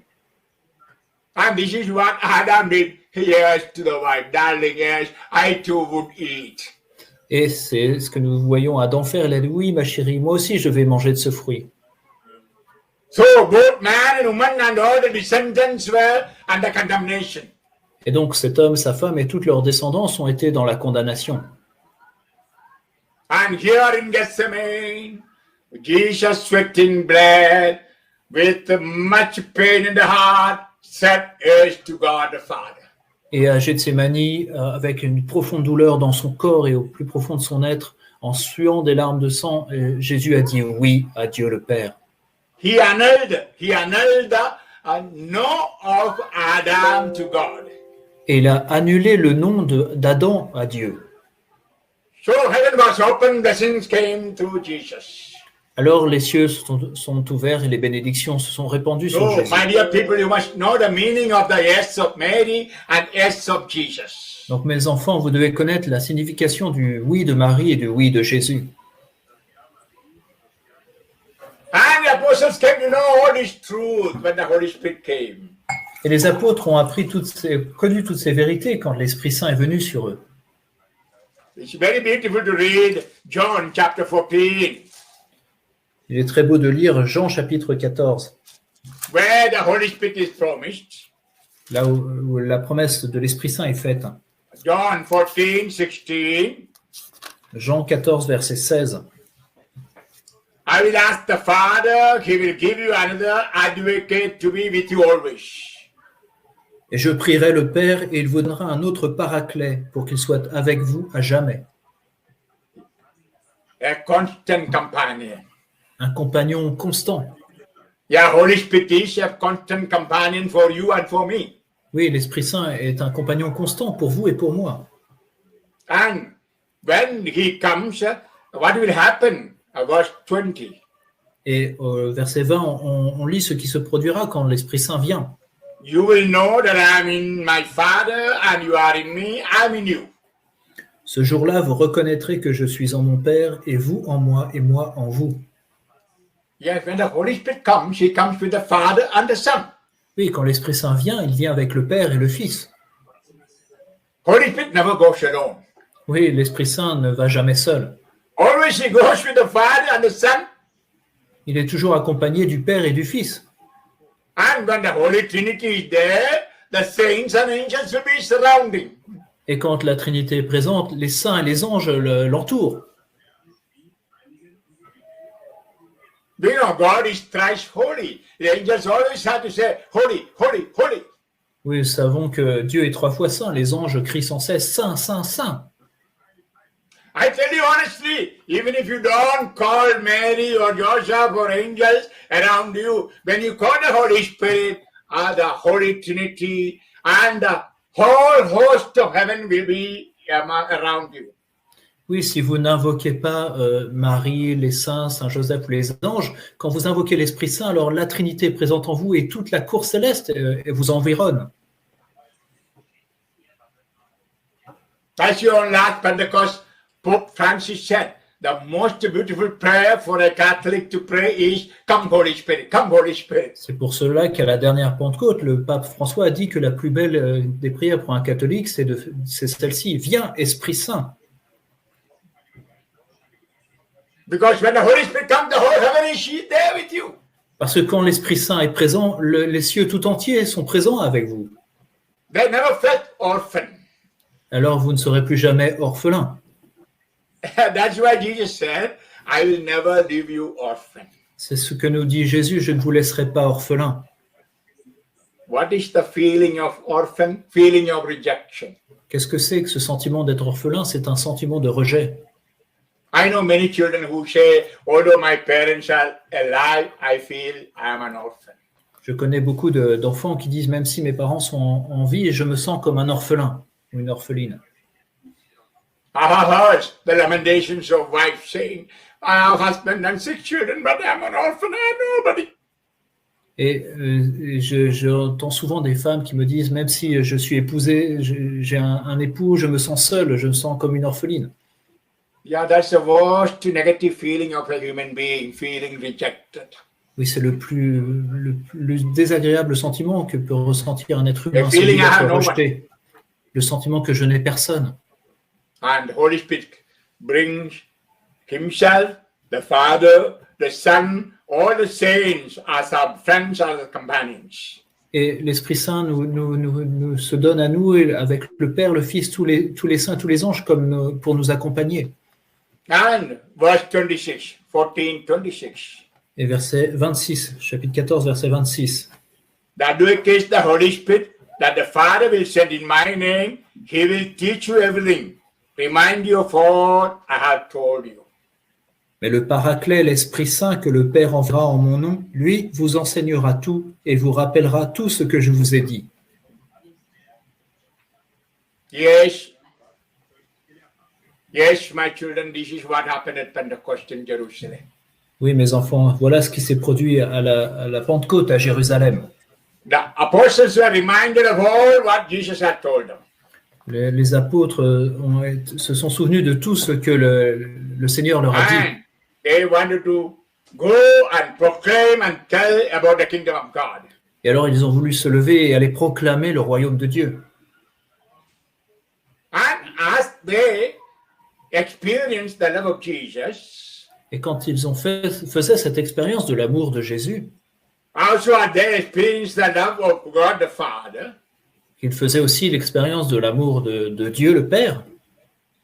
And this is what Adam did. Yes, to the wife, darling, yes, I too would eat. Et c'est ce que nous voyons Adam faire. Il a dit oui, ma chérie, moi aussi je vais manger de ce fruit. So both man and woman and all the descendants were under condemnation. Et donc cet homme, sa femme et toutes leurs descendants ont été dans la condamnation. And here in Gethsemane, Jesus, sweating blood, with much pain in the heart, said yes to God the Father. Et à Gethsémani, avec une profonde douleur dans son corps et au plus profond de son être, en suant des larmes de sang, Jésus a dit oui à Dieu le Père. He annulled the no of Adam to God. Et il a annulé le nom d'Adam à Dieu. So heaven was open, blessings came to Jesus. Alors les cieux sont ouverts et les bénédictions se sont répandues sur So, Jésus. my dear people, you must know the meaning of the yes of Mary and yes of Jesus. Donc mes enfants, vous devez connaître la signification du oui de Marie et du oui de Jésus. And the apostles came to know all this truth when the Holy Spirit came. Et les apôtres ont connu toutes ces vérités quand l'Esprit Saint est venu sur eux. It's very beautiful to read John chapter 14, Il est très beau de lire Jean chapitre 14, where the Holy Spirit is promised. là où la promesse de l'Esprit Saint est faite. John 14, 16. Jean 14, verset 16. I will ask the Father, he will give you another advocate to be with you always. Et je prierai le Père et il vous donnera un autre paraclet pour qu'il soit avec vous à jamais. A constant companion. Un compagnon constant. Yeah, Holy Spirit is a constant companion for you and for me. Oui, l'Esprit Saint est un compagnon constant pour vous et pour moi. And when he comes, what will happen? Verse 20. Et au verset 20, on lit ce qui se produira quand l'Esprit Saint vient. You will know that I am in my Father and you are in me, I am in you. Ce jour-là, vous reconnaîtrez que je suis en mon Père et vous en moi et moi en vous. Yes, when the Holy Spirit comes, he comes with the Father and the Son. Oui, quand l'Esprit Saint vient, il vient avec le Père et le Fils. Holy Spirit never goes alone. Oui, l'Esprit Saint ne va jamais seul. Always he goes with the Father and the Son. Il est toujours accompagné du Père et du Fils. And when the Holy Trinity is there, the saints and angels will be surrounding. Et quand la Trinité est présente, les saints et les anges l'entourent. Do you know God is thrice holy? The angels always have to say, holy, holy, holy. Oui, nous savons que Dieu est 3 fois saint. Les anges crient sans cesse Saint, Saint, Saint. I tell you honestly, even if you don't call Mary or Joseph or angels around you, when you call the Holy Spirit, the Holy Trinity, and the whole host of heaven will be around you. Oui, si vous n'invoquez pas Marie, les saints, Saint Joseph ou les anges, quand vous invoquez l'Esprit Saint, alors la Trinité est présente en vous et toute la cour céleste vous environne. As you on last Pentecost, Pope Francis said, the most beautiful prayer for a Catholic to pray is, come Holy Spirit, come Holy Spirit. C'est pour cela qu'à la dernière Pentecôte, le pape François a dit que la plus belle des prières pour un catholique, c'est celle-ci, viens Esprit Saint. Because when the Holy Spirit comes, the whole heaven is there with you. Parce que quand l'Esprit Saint est présent, les cieux tout entiers sont présents avec vous. They never felt orphan. Alors vous ne serez plus jamais orphelin. That's why Jesus said, I will never leave you orphan. C'est ce que nous dit Jésus, je ne vous laisserai pas orphelin. What is the feeling of orphan? Feeling of rejection. Qu'est-ce que c'est que ce sentiment d'être orphelin? C'est un sentiment de rejet. I know many children who say, although my parents are alive, I feel I am an orphan. Je connais beaucoup d'enfants qui disent, même si mes parents sont en vie, je me sens comme un orphelin ou une orpheline. I have heard the lamentations of wives saying, I have a husband and 6 children, but I am an orphan, I have nobody. Et j'entends souvent des femmes qui me disent, même si je suis épousée, j'ai un époux, je me sens seule, je me sens comme une orpheline. Yeah, that's the worst negative feeling of a human being, feeling rejected. Oui, c'est le plus désagréable sentiment que peut ressentir un être humain, A celui feeling I d'être have no rejeté. Le sentiment que je n'ai personne. And the Holy Spirit brings Himself, the Father, the Son, all the saints as our friends, as our companions. Et l'Esprit Saint nous se donne à nous, et avec le Père, le Fils, tous les saints, tous les anges, comme pour nous accompagner. And verse 26, 14, 26. Et verset 26, chapitre 14, verset 26. That do it is the Holy Spirit that the Father will send in my name. He will teach you everything. Remind you of all I have told you. Mais le Paraclet, l'Esprit Saint que le Père enverra en mon nom, lui vous enseignera tout et vous rappellera tout ce que je vous ai dit. Yes. Yes, my children, this is what happened at Pentecost in Jerusalem. Oui, mes enfants, voilà ce qui s'est produit à la Pentecôte à Jérusalem. The apostles were reminded of all what Jesus had told them. Les apôtres se sont souvenus de tout ce que le Seigneur leur a dit. And they wanted to go and proclaim and tell about the kingdom of God. Et alors ils ont voulu se lever et aller proclamer le royaume de Dieu. And as they experienced the love of Jesus, Et quand ils faisaient cette expérience de l'amour de Jésus, also as they experienced the love of God the Father, ils faisaient aussi l'expérience de l'amour de Dieu le Père,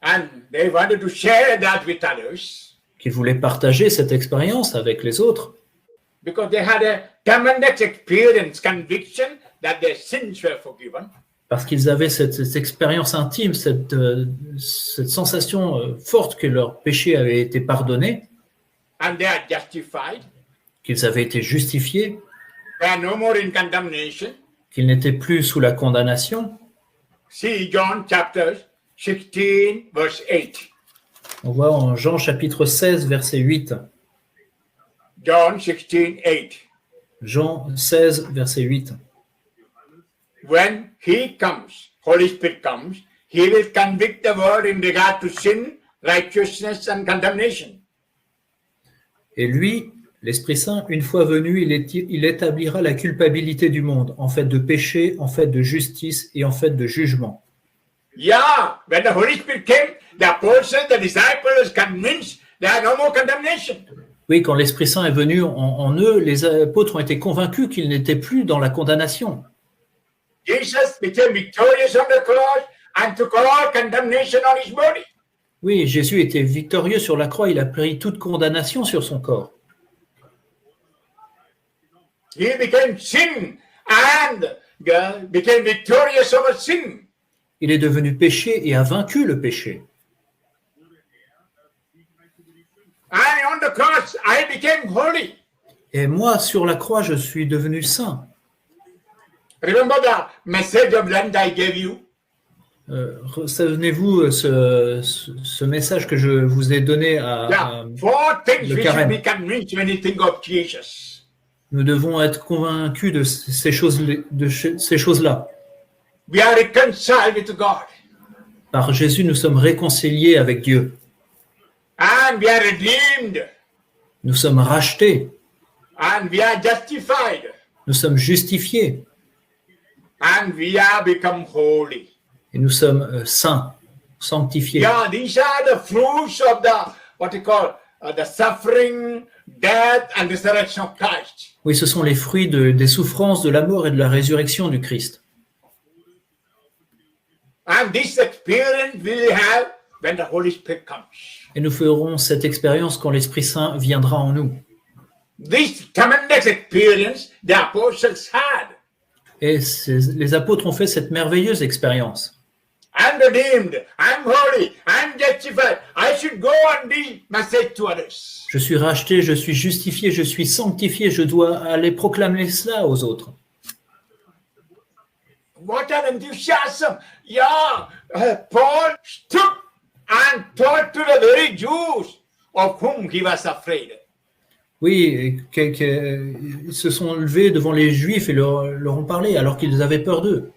and they wanted to share that with others, qu'ils voulaient partager cette expérience avec les autres, because they had a tremendous experience, conviction that their sins were forgiven. parce qu'ils avaient cette expérience intime, cette sensation forte que leurs péchés avaient été pardonnés, And they are justified. qu'ils avaient été justifiés, They are no more in condemnation. qu'ils n'étaient plus sous la condamnation. See John chapter 16, verse 8. On voit en Jean chapitre 16, verset 8. John 16, 8. Jean 16, verset 8. When he comes, Holy Spirit comes, he will convict the world in regard to sin, righteousness, and condemnation. Et lui, l'Esprit Saint, une fois venu, il établira la culpabilité du monde, en fait de péché, en fait de justice et en fait de jugement. Yeah, when the Holy Spirit came, the apostles, the disciples was convinced there are no more condemnation. Oui, quand l'Esprit Saint est venu en eux, les apôtres ont été convaincus qu'ils n'étaient plus dans la condamnation. Jesus became victorious on the cross and took all condemnation on his body. Oui, Jésus était victorieux sur la croix, il a pris toute condamnation sur son corps. He became sin and became victorious over sin. Il est devenu péché et a vaincu le péché. And on the cross, I became holy. Et moi, sur la croix, je suis devenu saint. Remember the message of Lent I gave you? Souvenez-vous ce message que je vous ai donné à Four things le we should carême. be convinced when you think of Jesus. Nous devons être convaincus de ces choses-là. We are reconciled with God. Par Jésus, nous sommes réconciliés avec Dieu. And we are redeemed. Nous sommes rachetés. And we are justified. Nous sommes justifiés. And we are become holy. Et nous sommes saints, sanctifiés. Yeah, these are the fruits of the, what you call, the suffering, death, and resurrection of Christ. Oui, ce sont les fruits des souffrances, de la mort et de la résurrection du Christ. And this experience we will have when the Holy Spirit comes. Et nous ferons cette expérience quand l'Esprit Saint viendra en nous. This tremendous experience the apostles had. Et les apôtres ont fait cette merveilleuse expérience. I'm redeemed, I'm holy, I'm justified. I should go on the message to others. Je suis racheté, je suis justifié, je suis sanctifié, je dois aller proclamer cela aux autres. What an enthusiasm! Yeah, Paul stood and told to the very Jews of whom he was afraid. Oui, ils se sont levés devant les Juifs et leur ont parlé alors qu'ils avaient peur d'eux.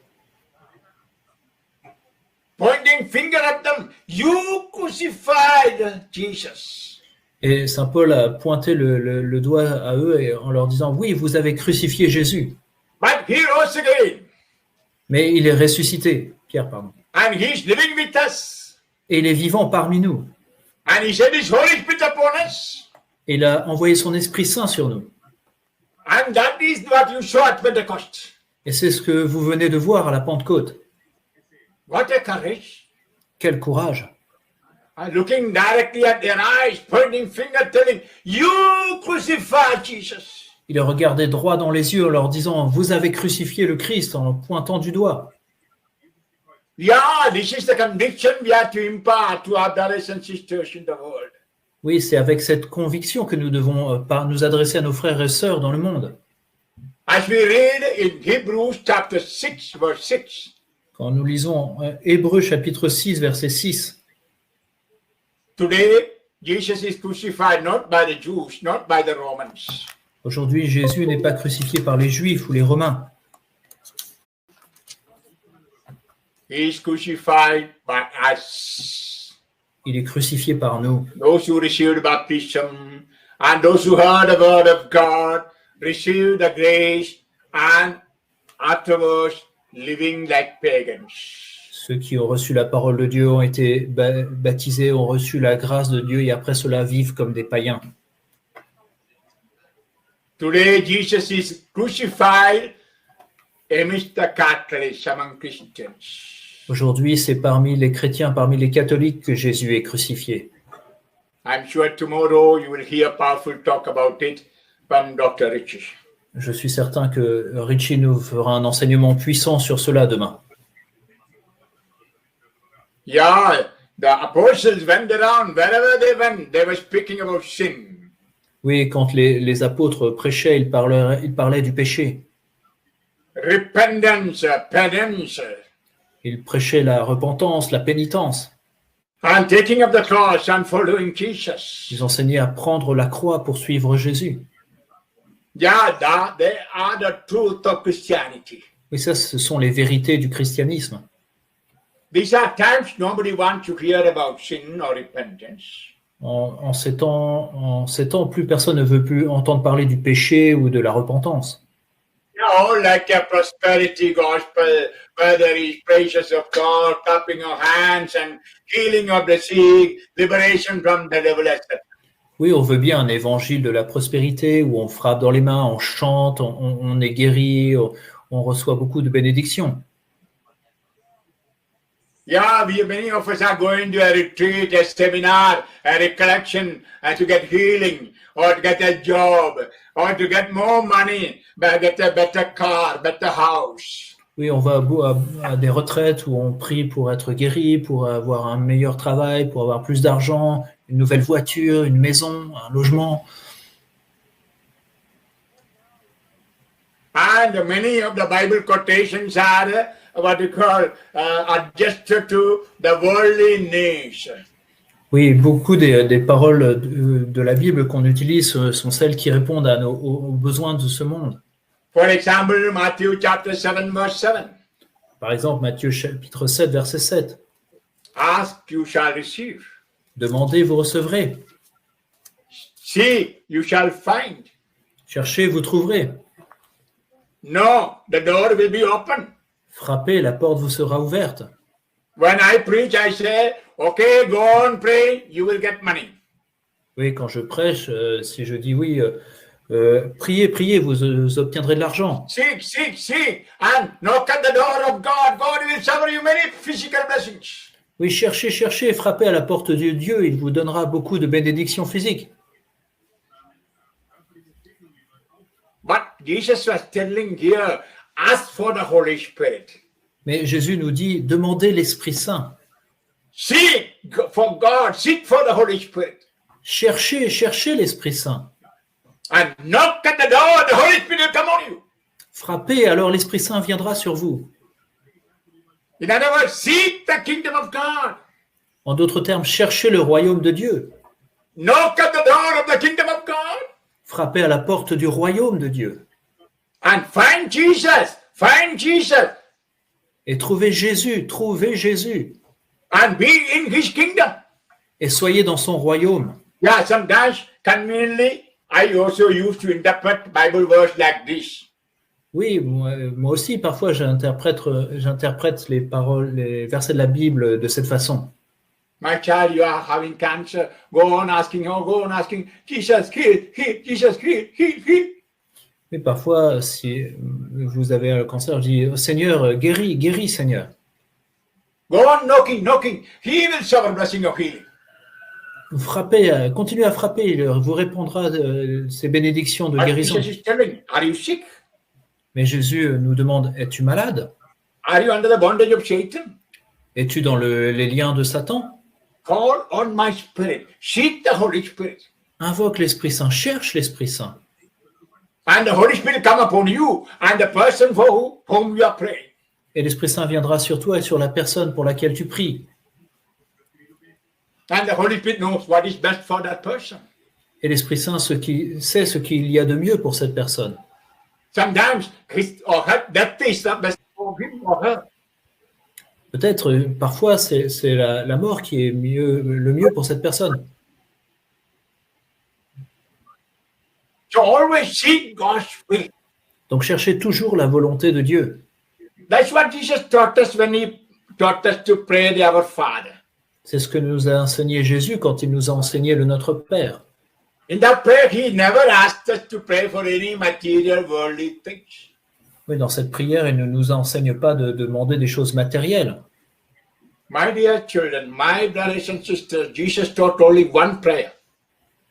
Pointing finger at them, you crucified Jesus. Et saint Paul a pointé le doigt à eux et en leur disant, oui, vous avez crucifié Jésus, But he rose again, mais il est ressuscité, Pierre, pardon. and he's living with us. Et il est vivant parmi nous. And he sent his Holy Spirit upon us. Et il a envoyé son Esprit Saint sur nous. And that is what you saw at Pentecost. Et c'est ce que vous venez de voir à la Pentecôte. What a courage. Quel courage! And looking directly at their eyes, pointing finger, telling, you crucified Jesus. Il les regardait droit dans les yeux en leur disant, vous avez crucifié le Christ, en pointant du doigt. Yeah, this is the conviction we have to impart to our brothers and sisters in the world. Oui, c'est avec cette conviction que nous devons nous adresser à nos frères et sœurs dans le monde. As we read in Hebrews chapter 6, verse 6, Quand nous lisons Hébreux chapitre 6, verset 6, today Jesus is crucified not by the Jews, not by the Romans. aujourd'hui Jésus n'est pas crucifié par les Juifs ou les Romains. He is crucified by us. Il est crucifié par nous. Those who received baptism and those who heard the word of God, received the grace, and afterwards living like pagans. Ceux qui ont reçu la parole de Dieu ont été baptisés, ont reçu la grâce de Dieu et après cela vivent comme des païens. Today, Jesus is crucified amidst the Catholics, among Christians. Aujourd'hui, c'est parmi les chrétiens, parmi les catholiques que Jésus est crucifié. I'm sure tomorrow you will hear powerful talk about it from Dr. Richie. Je suis certain que Richie nous fera un enseignement puissant sur cela demain. Yeah, the apostles went around, wherever they were speaking about sin. Oui, quand les apôtres prêchaient, ils parlaient du péché. Repentance, penance, Ils prêchaient la repentance, la pénitence. and taking up the cross and following Jesus. Ils enseignaient à prendre la croix pour suivre Jésus. Yeah, they are the truth of Christianity. Et ça, ce sont les vérités du christianisme. These are times nobody wants to hear about sin or repentance. En ces temps, plus personne ne veut plus entendre parler du péché ou de la repentance. No, like a prosperity gospel, where there is praises of God, clapping of hands, and healing of the sick, liberation from the devil, etc. Oui, on veut bien un évangile de la prospérité où on frappe dans les mains, on chante, on est guéri, on reçoit beaucoup de bénédictions. Yeah, many of us are going to a retreat, a seminar, a recollection, and to get healing, or to get a job, or to get more money, but get a better car, better house. Oui, on va à des retraites où on prie pour être guéri, pour avoir un meilleur travail, pour avoir plus d'argent, une nouvelle voiture, une maison, un logement. And many of the Bible quotations are what we call adjusted to the worldly needs. Oui, beaucoup des paroles de la Bible qu'on utilise sont celles qui répondent aux besoins de ce monde. For example, Matthew chapter 7, verse 7. Par exemple, Matthieu chapitre 7, verset 7. Ask, you shall receive. Demandez, vous recevrez. Seek, you shall find. Cherchez, vous trouverez. No, the door will be open. Frappez, la porte vous sera ouverte. When I preach, I say, okay, go on, pray, you will get money. Oui, quand je prêche, si je dis oui, priez, priez, vous obtiendrez de l'argent. Seek, and knock at the door of God. God will shower you many physical blessings. Oui, cherchez, cherchez, frappez à la porte de Dieu, il vous donnera beaucoup de bénédictions physiques. But Jesus was telling here, ask for the Holy Spirit. Mais Jésus nous dit, demandez l'Esprit Saint. Seek for God, seek for the Holy Spirit. Cherchez, cherchez l'Esprit Saint. And knock at the door, the Holy Spirit will come on you. Frappez, alors l'Esprit Saint viendra sur vous. In other words, seek the kingdom of God. En d'autres termes, cherchez le royaume de Dieu. Knock at the door of the kingdom of God. Frappez à la porte du royaume de Dieu. And find Jesus. Find Jesus. Et trouvez Jésus, trouvez Jésus. And be in his kingdom. Et soyez dans son royaume. Yeah, sometimes conveniently, I also used to interpret Bible verse like this. Oui, moi aussi, parfois, j'interprète les paroles, les versets de la Bible de cette façon. My child, you are having cancer. Go on asking, Jesus, heal, Jesus, heal. Mais parfois, si vous avez un cancer, je dis, oh, Seigneur, guéris, guéris, Seigneur. Go on knocking. He will shower blessing of healing. Frappez, continuez à frapper, il vous répondra ces bénédictions de But guérison. Jesus is telling, are you sick? Mais Jésus nous demande, es-tu malade? Are you under the bondage of Satan? Es-tu dans les liens de Satan? Call on my spirit. Seek the Holy Spirit. Invoque l'Esprit Saint, cherche l'Esprit Saint. And the Holy Spirit come upon you and the person for whom you are praying. Et l'Esprit Saint viendra sur toi et sur la personne pour laquelle tu pries. And the Holy Spirit knows what is best for that person. Et l'Esprit Saint sait ce qu'il y a de mieux pour cette personne. Sometimes his or her death is the best for him or her. Peut-être, parfois, c'est la mort qui est le mieux pour cette personne. So always seek God's will. Donc, cherchez toujours la volonté de Dieu. That's what Jesus taught us when he taught us to pray the Our Father. C'est ce que nous a enseigné Jésus quand il nous a enseigné le Notre Père. In that prayer, he never asked us to pray for any material worldly things. Oui, dans cette prière, il ne nous enseigne pas de demander des choses matérielles. My dear children, my brothers and sisters, Jesus taught only one prayer.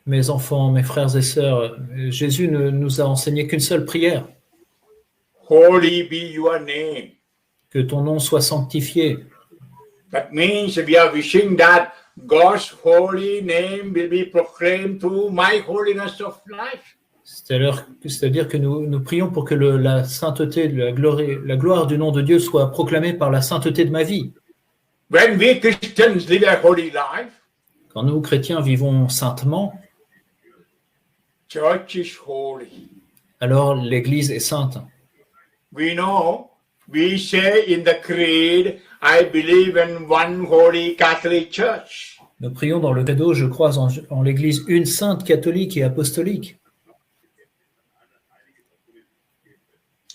Mes enfants, mes frères et sœurs, Jésus ne nous a enseigné qu'une seule prière. Holy be your name. Que ton nom soit sanctifié. That means we are wishing that God's holy name will be proclaimed through my holiness of life. C'est-à-dire que nous prions pour que la sainteté, la gloire du nom de Dieu soit proclamée par la sainteté de ma vie. When we Christians live a holy life, Quand nous, chrétiens, vivons saintement, church is holy. alors l'Église est sainte. We know, we say in the creed, I believe in one holy Catholic church. Nous prions dans le credo, je crois en l'Église une sainte, catholique et apostolique.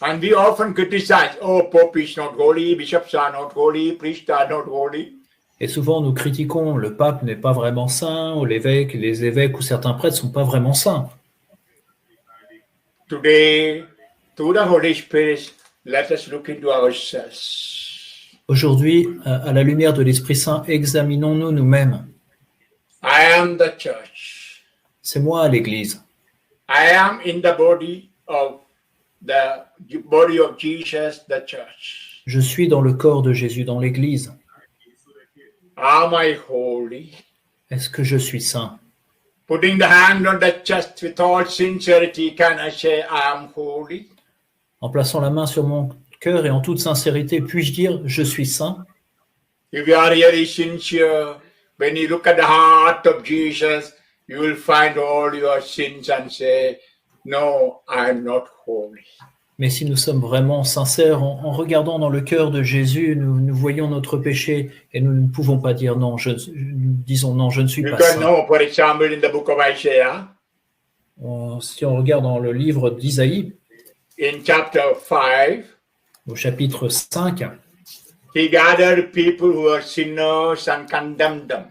And we often criticize, oh, Pope is not holy, bishops are not holy, priests are not holy. Et souvent, nous critiquons, le pape n'est pas vraiment saint, ou les évêques ou certains prêtres ne sont pas vraiment saints. Today, through the Holy Spirit, let us look into ourselves. Aujourd'hui, à la lumière de l'Esprit Saint, examinons-nous nous-mêmes. I am the church. C'est moi l'Église. I am in the body of Jesus, the church. Je suis dans le corps de Jésus, dans l'Église. Am I holy? Est-ce que je suis saint? Putting the hand on the chest with all sincerity, can I say I am holy? En plaçant la main sur mon cœur et en toute sincérité, puis-je dire je suis saint? If you are really sincere, when you look at the heart of Jesus, you will find all your sins and say, no, I am not holy. Mais si nous sommes vraiment sincères, en regardant dans le cœur de Jésus, nous voyons notre péché et nous ne pouvons pas dire non, nous disons non, je ne suis You pas can saint. know, for example, in the book of Isaiah, Si on regarde dans le livre d'Isaïe, in chapter 5, au chapitre 5, he gathered people who were sinners and condemned them.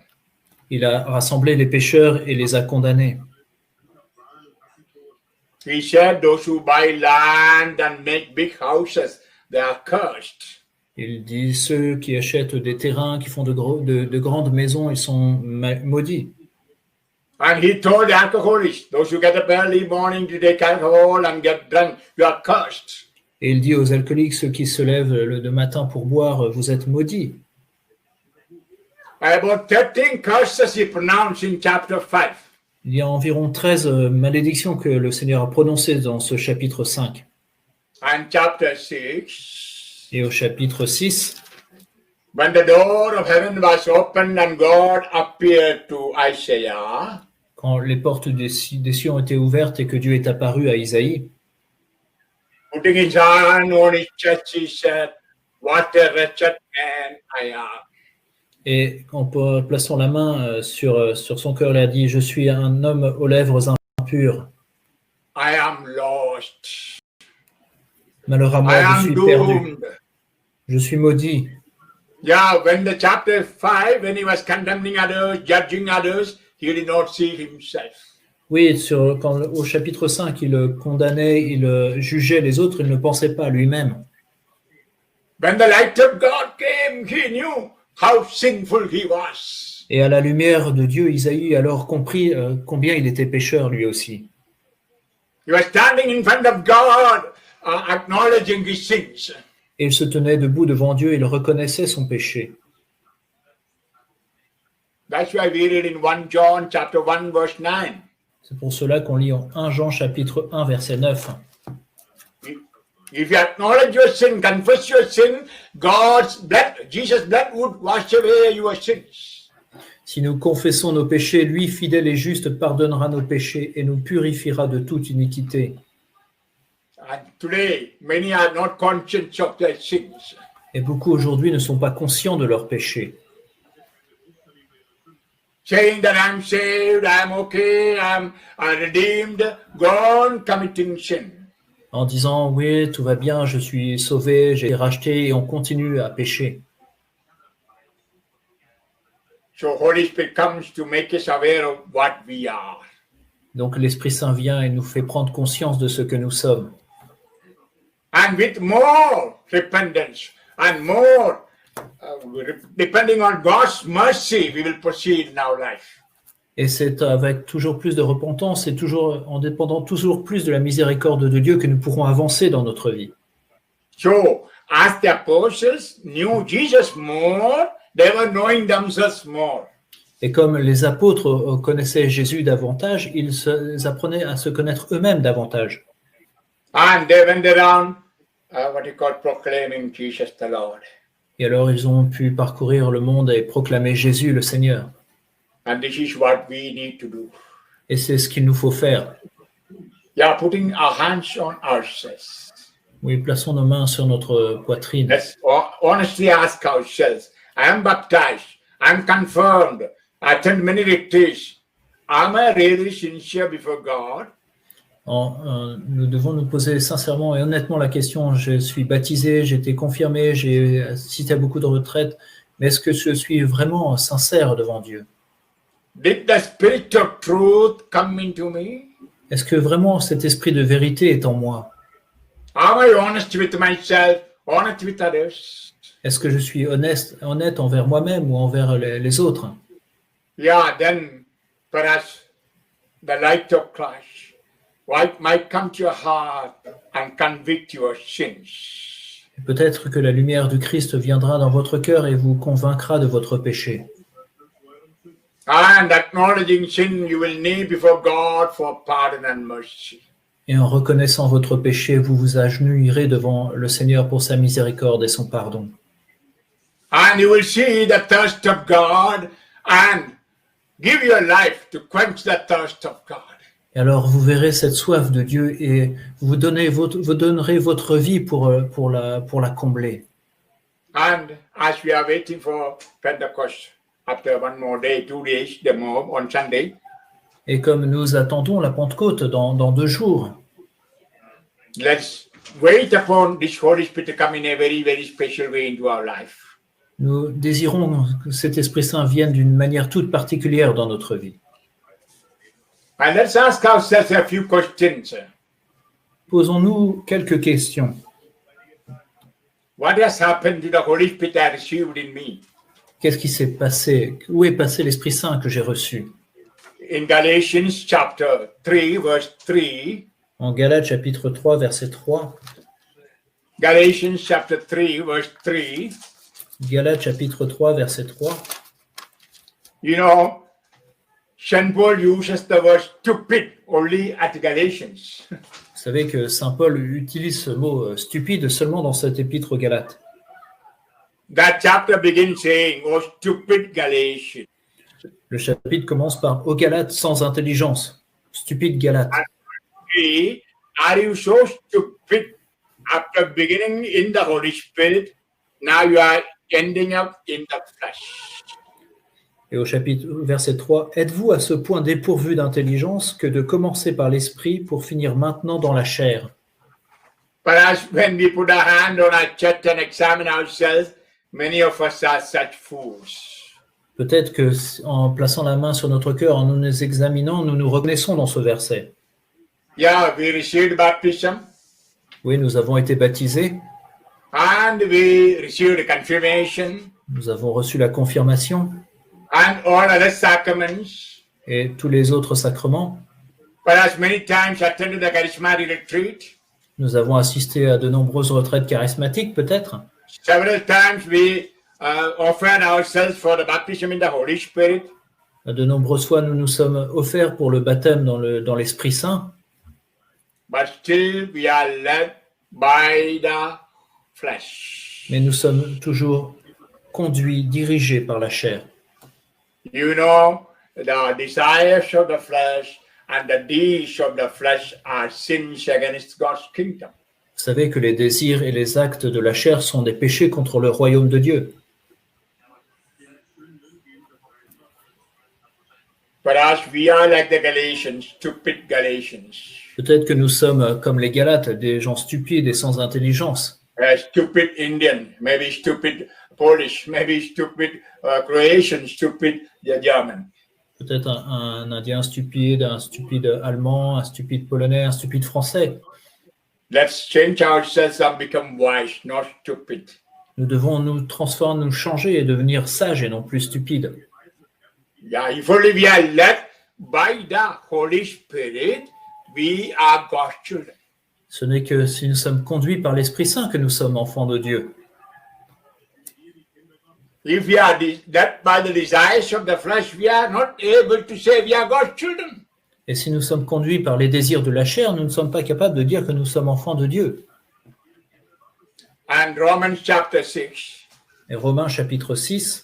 Il a rassemblé les pécheurs et les a condamnés. He said, those who buy land and make big houses, they are cursed. Il dit, ceux qui achètent des terrains, qui font de grandes maisons, ils sont maudits. And he told the alcoholics, those who get up early morning to take alcohol and get drunk, you are cursed. Et il dit aux alcooliques, ceux qui se lèvent le matin pour boire, vous êtes maudits. About 13 curses he pronounced in chapter 5. Il y a environ 13 malédictions que le Seigneur a prononcées dans ce chapitre 5. And chapter 6, Et au chapitre 6, when the door of heaven was opened and God appeared to Isaiah, quand les portes des cieux ont été ouvertes et que Dieu est apparu à Isaïe, putting his hand on his chest, he said, what a wretched man I am. et en plaçant la main sur son cœur, il a dit, je suis un homme aux lèvres impures. I am lost. Malheur à I moi, je am suis perdu. doomed. Je suis maudit. Yeah, when the chapter 5, when he was condemning others, judging others, he did not see himself. Oui, quand au chapitre 5, il condamnait, il jugeait les autres, il ne pensait pas à lui-même. When the light of God came, he knew how sinful he was. Et à la lumière de Dieu, Isaïe alors comprit combien il était pécheur lui aussi. He was standing in front of God, acknowledging his sins. Et il se tenait debout devant Dieu, il reconnaissait son péché. That's why we read in 1 John chapter 1 verse 9. C'est pour cela qu'on lit en 1 Jean chapitre 1 verset 9. If you acknowledge your sin, confess your sin, God's blood, Jesus' blood would wash away your sins. Si nous confessons nos péchés, lui, fidèle et juste, pardonnera nos péchés et nous purifiera de toute iniquité. And today, many are not conscious of their sins. Et beaucoup aujourd'hui ne sont pas conscients de leurs péchés. Saying that I'm saved, I'm okay, I'm redeemed, gone committing sin. En disant, oui, tout va bien, je suis sauvé, j'ai été racheté, et on continue à pécher. So Holy Spirit comes to make us aware of what we are. Donc l'Esprit Saint vient et nous fait prendre conscience de ce que nous sommes. And with more repentance and more depending on God's mercy, we will proceed in our life. Et c'est avec toujours plus de repentance et toujours en dépendant toujours plus de la miséricorde de Dieu que nous pourrons avancer dans notre vie. So, as the apostles knew Jesus more, they were knowing themselves more. Et comme les apôtres connaissaient Jésus davantage, ils apprenaient à se connaître eux-mêmes davantage. And they went around, what you call proclaiming Jesus the Lord. Et alors ils ont pu parcourir le monde et proclamer Jésus le Seigneur. And this is what we need to do. Et c'est ce qu'il nous faut faire. Yeah, putting our hands on ourselves. Oui, plaçons nos mains sur notre poitrine. Let's honestly ask ourselves, I am baptized, I am confirmed, I attend many retreats. Am I really sincere before God? Nous devons nous poser sincèrement et honnêtement la question, je suis baptisé, j'ai été confirmé, j'ai assisté à beaucoup de retraites, mais est-ce que je suis vraiment sincère devant Dieu? Did the spirit of truth come into me? Est-ce que vraiment cet esprit de vérité est en moi? Am I honest with myself, honest with others? Est-ce que je suis honnête envers moi-même ou envers les autres? Yeah, then perhaps the light of Christ might come to your heart and convict your sins. Peut-être que la lumière du Christ viendra dans votre cœur et vous convaincra de votre péché. And acknowledging sin, you will kneel before God for pardon and mercy. Et en reconnaissant votre péché, vous vous agenouillerez devant le Seigneur pour sa miséricorde et son pardon. And you will see the thirst of God and give your life to quench the thirst of God. Et alors vous verrez cette soif de Dieu et vous donnerez votre vie pour la combler. And as we are waiting for Pentecost, after one more day, 2 days, the more on Sunday. Et comme nous attendons la Pentecôte dans 2 jours, Let's wait upon this Holy Spirit to come in a very, very special way into our life. Nous désirons que cet Esprit Saint vienne d'une manière toute particulière dans notre vie. And let's ask ourselves a few questions. Posons-nous quelques questions. What has happened to the Holy Spirit I received in me? Qu'est-ce qui s'est passé? Où est passé l'Esprit Saint que j'ai reçu? In Galatians chapter 3, verse 3, En Galates chapitre 3, verset 3. Galatians chapter 3, verse 3, Galates chapitre 3, verset 3. you know, St. Paul uses the word stupid only at Galatians. Vous savez que Saint Paul utilise ce mot stupide seulement dans cet épître aux Galates. That chapter begins saying, oh, stupid Galatians. Le chapitre commence par « Aux Galates sans intelligence ». Stupide Galates. Three, are you so stupid after beginning in the Holy Spirit? Now you are ending up in the flesh. Et au chapitre verset 3, « Êtes-vous à ce point dépourvu d'intelligence que de commencer par l'esprit pour finir maintenant dans la chair ?» Perhaps when we put our hand on our chest and examine ourselves, many of us are such fools. Peut-être que en plaçant la main sur notre cœur, en nous examinant, nous nous reconnaissons dans ce verset. Yeah, we received baptism Oui, nous avons été baptisés, and we received confirmation nous avons reçu la confirmation and all other sacraments. et tous les autres sacrements. Perhaps many times attended the charismatic retreat. Nous avons assisté à de nombreuses retraites charismatiques, peut-être. Several times we offered ourselves for the baptism in the Holy Spirit. De nombreuses fois, nous nous sommes offerts pour le baptême dans l'Esprit Saint, But still we are led by the flesh. mais nous sommes toujours conduits, dirigés par la chair. You know, the desires of the flesh and the deeds of the flesh are sins against God's kingdom. Vous savez que les désirs et les actes de la chair sont des péchés contre le royaume de Dieu. But as we are like the Galatians, stupid Galatians, Peut-être que nous sommes comme les Galates, des gens stupides et sans intelligence. Stupid Indian, maybe stupid Polish, maybe stupid Croatian, stupid German. Peut-être un Indien stupide, un stupide Allemand, un stupide Polonais, un stupide Français. Let's change ourselves and become wise, not stupid. Nous devons nous transformer, nous changer et devenir sages et non plus stupides. Yeah, if only we are led by the Holy Spirit, we are God's children. Ce n'est que si nous sommes conduits par l'Esprit Saint que nous sommes enfants de Dieu. If we are led by the desires of the flesh, we are not able to say we are God's children. Et si nous sommes conduits par les désirs de la chair, nous ne sommes pas capables de dire que nous sommes enfants de Dieu. And Romans chapter 6, Et Romains chapitre 6,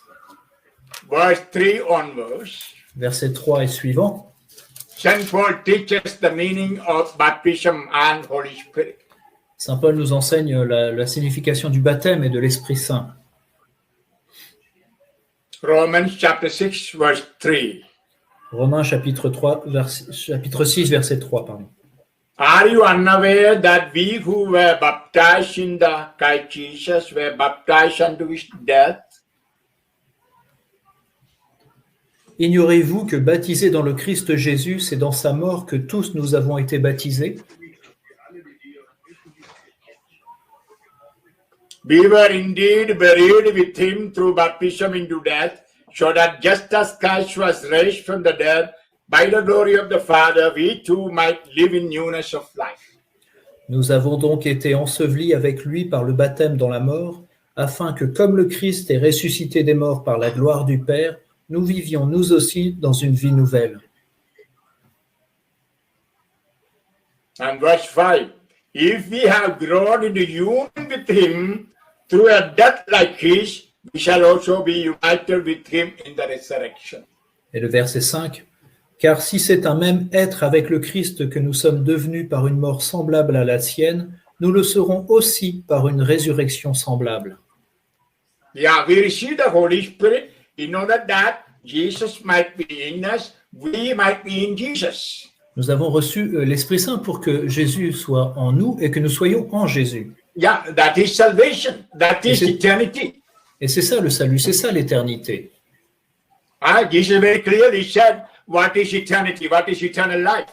verse 3 onwards, verset 3 et suivant, St. Paul teaches the meaning of baptism and Holy Spirit. Saint Paul nous enseigne la signification du baptême et de l'Esprit Saint. Romans chapter 6, verse 3. Romains chapitre 6, verset 3, pardon. Are you unaware that we who were baptized in the Christ Jesus were baptized unto his death? Ignorez-vous que baptisés dans le Christ Jésus, c'est dans sa mort que tous nous avons été baptisés? We were indeed buried with him through baptism into death, so that just as Christ was raised from the dead by the glory of the Father, we too might live in newness of life. Nous avons donc été ensevelis avec lui par le baptême dans la mort, afin que, comme le Christ est ressuscité des morts par la gloire du Père, nous vivions nous aussi dans une vie nouvelle. And verse 5, if we have grown into union with him through a death like his, we shall also be united with him in the resurrection. Et le verset 5, « Car si c'est un même être avec le Christ que nous sommes devenus par une mort semblable à la sienne, nous le serons aussi par une résurrection semblable. » Yeah, we receive the Holy Spirit in order that Jesus might be in us, we might be in Jesus. Nous avons reçu l'Esprit Saint pour que Jésus soit en nous et que nous soyons en Jésus. Yeah, that is salvation. That is eternity. Et c'est ça le salut, c'est ça l'éternité. Jesus very clearly said, what is eternity? What is eternal life?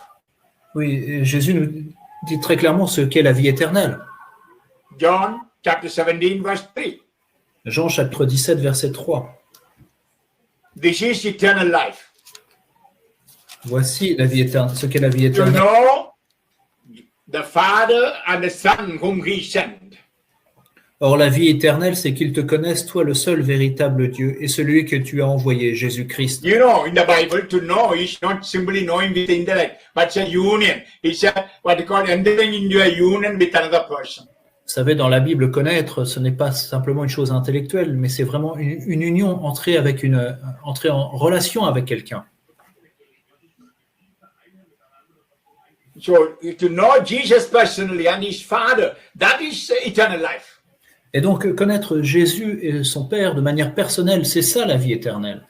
Oui, et Jésus nous dit très clairement ce qu'est la vie éternelle. John chapter 17, verse 3. Jean chapitre 17, verset 3. This is eternal life. Voici la vie éternelle, ce qu'est la vie To éternelle. know the Father and the Son whom he sent. Or, la vie éternelle, c'est qu'ils te connaissent, toi, le seul véritable Dieu, et celui que tu as envoyé, Jésus-Christ. You know, in the Bible, to know is not simply knowing with the intellect, but it's a union. It's a, what they call entering into a union with another person. Vous savez, dans la Bible, connaître, ce n'est pas simplement une chose intellectuelle, mais c'est vraiment une union, entrer en relation avec quelqu'un. So, to know Jesus personally and his Father, that is eternal life. Et donc, connaître Jésus et son Père de manière personnelle, c'est ça la vie éternelle.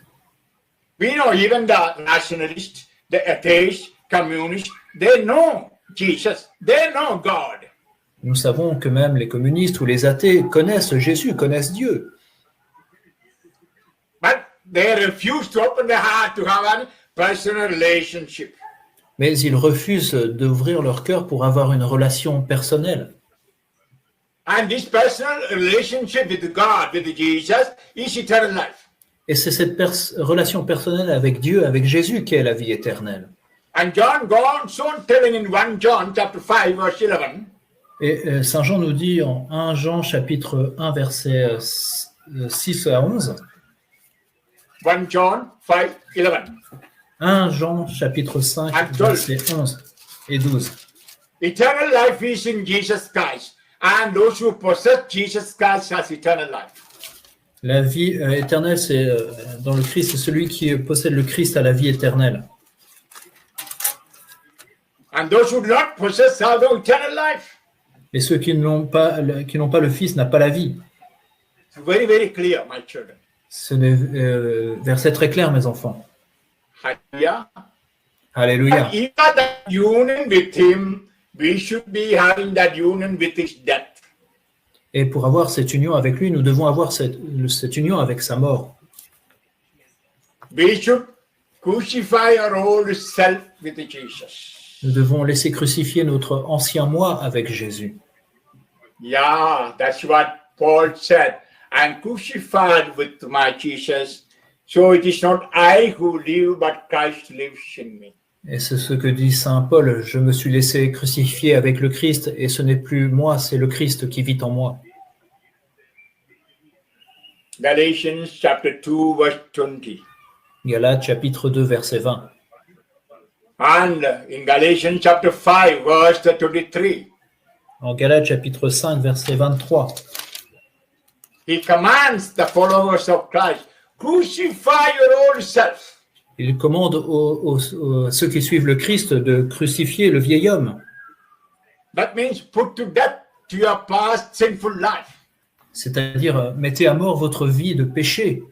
We know even the nationalists, the atheists, communists, they know Jesus, they know God. Nous savons que même les communistes ou les athées connaissent Jésus, connaissent Dieu. But they refuse to open their heart to have a personal relationship. Mais ils refusent d'ouvrir leur cœur pour avoir une relation personnelle. And this personal relationship with God, with Jesus, is eternal life. Et c'est cette relation personnelle avec Dieu, avec Jésus, qui est la vie éternelle. And John goes on telling in 1 John chapter 5, verse 11, Et Saint Jean nous dit en 1 Jean chapitre 1 verset 6 à 11, 1 John 5, 11. 1 Jean chapitre 5 verset 11 et 12. Eternal life is in Jesus Christ, and those who possess Jesus Christ has eternal life. La vie éternelle, c'est dans le Christ, c'est celui qui possède le Christ à la vie éternelle. And those who do not possess have no eternal life. Et ceux qui n'ont pas le Fils n'ont pas la vie. It's very, very clear, my children. C'est un verset très clair, mes enfants. Hallelujah. Alléluia. And in that union with him, we should be having that union with his death. Et pour avoir cette union avec lui, nous devons avoir cette union avec sa mort. We should crucify our old self with Jesus. Nous devons laisser crucifier notre ancien moi avec Jésus. Yeah, that's what Paul said. I'm crucified with my Jesus. So it is not I who live, but Christ lives in me. Et c'est ce que dit Saint Paul, je me suis laissé crucifier avec le Christ, et ce n'est plus moi, c'est le Christ qui vit en moi. Galatians chapter 2, verse 20. Galates chapitre 2, verset 20. And in Galatians chapter 5, verse 23, En Galates chapitre 5, verset 23, he commands the followers of Christ, crucify your old self. il commande ceux qui suivent le Christ de crucifier le vieil homme. That means put to death to your past sinful life. C'est-à-dire, mettez à mort votre vie de péché.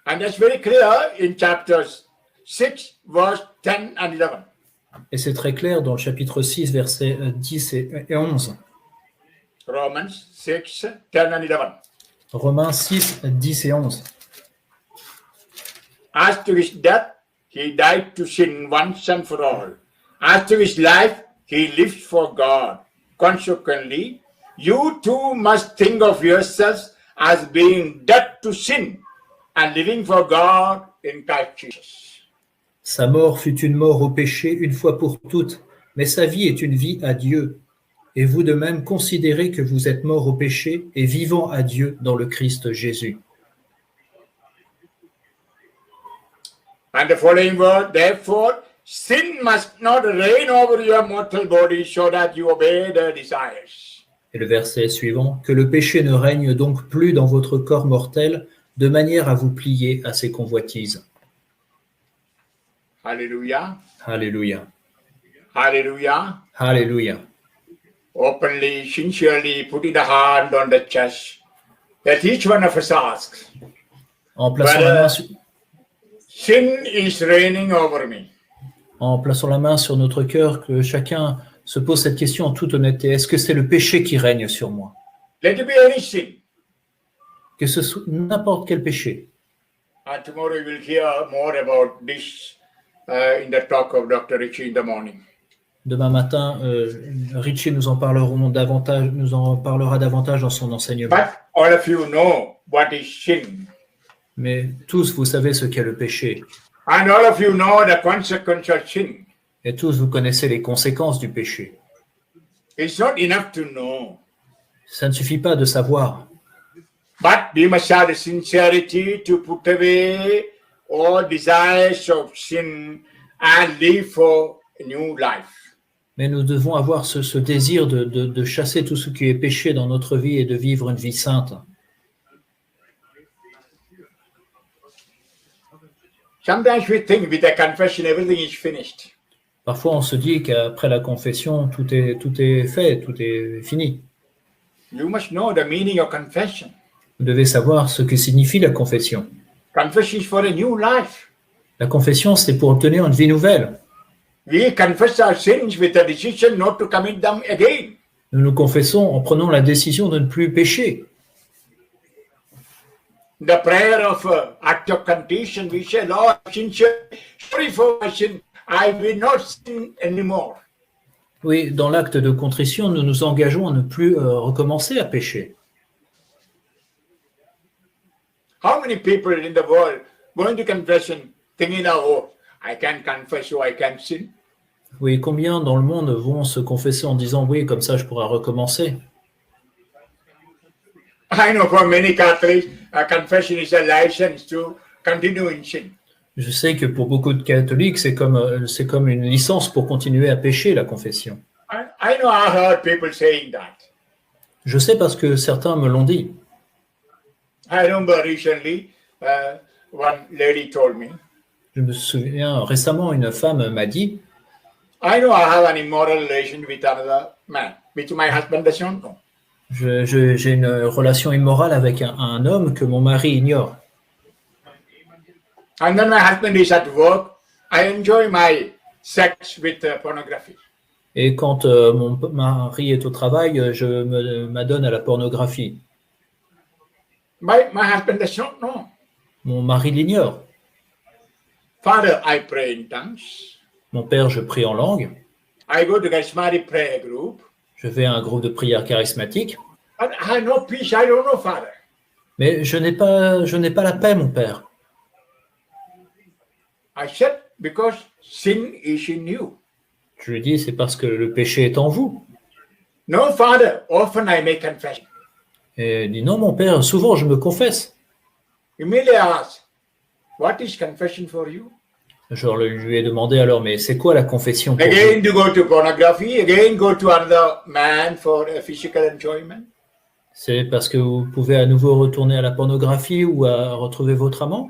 And that's very clear in chapters 6, verse 10 and 11. Et c'est très clair dans le chapitre 6, versets 10 et 11. Romans 6, 10 and 11. Romains 6, 10 et 11. As to his death, he died to sin once and for all. As to his life, he lived for God. Consequently, you too must think of yourselves as being dead to sin and living for God in Christ Jesus. Sa mort fut une mort au péché une fois pour toutes, mais sa vie est une vie à Dieu. Et vous de même considérez que vous êtes morts au péché et vivants à Dieu dans le Christ Jésus. And the following word, therefore, sin must not reign over your mortal body so that you obey their desires. Et le verset suivant, que le péché ne règne donc plus dans votre corps mortel, de manière à vous plier à ses convoitises. Hallelujah. Alléluia. Hallelujah. Alléluia. Openly, sincerely, putting the hand on the chest that each one of us asks, En plaçant la main sur, sin is reigning over me. en plaçant la main sur notre cœur, que chacun se pose cette question en toute honnêteté. Est-ce que c'est le péché qui règne sur moi? Let it be any sin. Que ce soit n'importe quel péché. And tomorrow you will hear more about this in the talk of Dr. Richie in the morning. Demain matin, Richie nous en parlera davantage dans son enseignement. But all of you know what is sin. Mais tous, vous savez ce qu'est le péché. And all of you know the consequence of sin. Et tous, vous connaissez les conséquences du péché. It's not enough to know. Ça ne suffit pas de savoir. But we must have the sincerity to put away all desires of sin and live for a new life. Mais nous devons avoir ce désir de chasser tout ce qui est péché dans notre vie et de vivre une vie sainte. Sometimes we think with a confession everything is finished. Parfois, on se dit qu'après la confession, tout est fait, tout est fini. You must know the meaning of confession. Vous devez savoir ce que signifie la confession. Confession is for a new life. La confession, c'est pour obtenir une vie nouvelle. We confess our sins with a decision not to commit them again. Nous nous confessons en prenant la décision de ne plus pécher. The prayer of act of contrition, we say, Lord, sorry for my sin. I will not sin anymore. Oui, dans l'acte de contrition, nous nous engageons à ne plus recommencer à pécher. How many people in the world going to confession thinking, oh, I can confess, so I can sin? Oui, combien dans le monde vont se confesser en disant oui, comme ça je pourrai recommencer? I know for many Catholics, confession is a license to continue in sin. Je sais que pour beaucoup de catholiques, c'est comme une licence pour continuer à pécher, la confession. I know I heard people saying that. Je sais parce que certains me l'ont dit. I remember recently, one lady told me, Je me souviens récemment, une femme m'a dit, I know I have an immoral relation with another man, which my husband does not know. j'ai une relation immorale avec un homme que mon mari ignore. And when my husband is at work, I enjoy my sex with pornography. Et quand mon mari est au travail, je m'adonne à la pornographie. My husband does not know. Mon mari l'ignore. Father, I pray in tongues. Mon père, je prie en langue. I go to charismatic prayer group. Je vais à un groupe de prière charismatique. But I have no peace. I don't know, Father. Mais je n'ai pas la paix, mon père. I said, because sin is in you. Je lui dis, c'est parce que le péché est en vous. No, Father, often I make confession. Et il dit, non, mon père, souvent je me confesse. Immediately I ask, what is confession for you? Je lui ai demandé alors, mais c'est quoi la confession pour Again vous? to go to pornography, again go to another man for a physical enjoyment. C'est parce que vous pouvez à nouveau retourner à la pornographie ou à retrouver votre amant?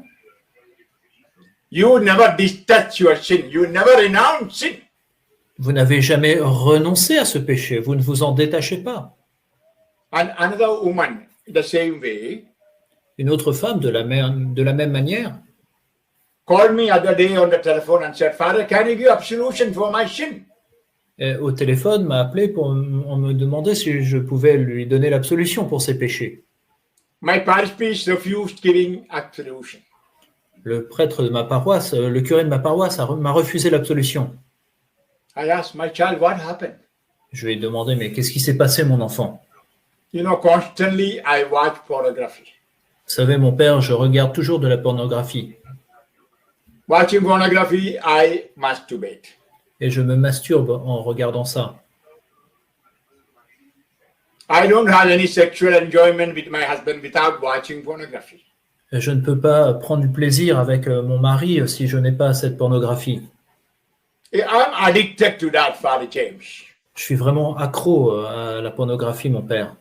You never detach your sin. You never renounce sin. Vous n'avez jamais renoncé à ce péché, vous ne vous en détachez pas. And another woman, the same way, Une autre femme, de la même manière, called me other day on the telephone and said, Father, can you give absolution for my sin? au téléphone, m'a appelé pour me demander si je pouvais lui donner l'absolution pour ses péchés. My parish priest refused giving absolution. Le prêtre de ma paroisse, le curé de ma paroisse m'a refusé l'absolution. I asked my child, what happened? Je lui ai demandé, mais qu'est-ce qui s'est passé, mon enfant? You know, constantly I watch pornography. Vous savez, mon père, je regarde toujours de la pornographie. Watching pornography, I masturbate. Et je me masturbe en regardant ça. I don't have any sexual enjoyment with my husband without watching pornography. Et je ne peux pas prendre du plaisir avec mon mari si je n'ai pas cette pornographie. I'm addicted to that, Father James. Je suis vraiment accro à la pornographie, mon père.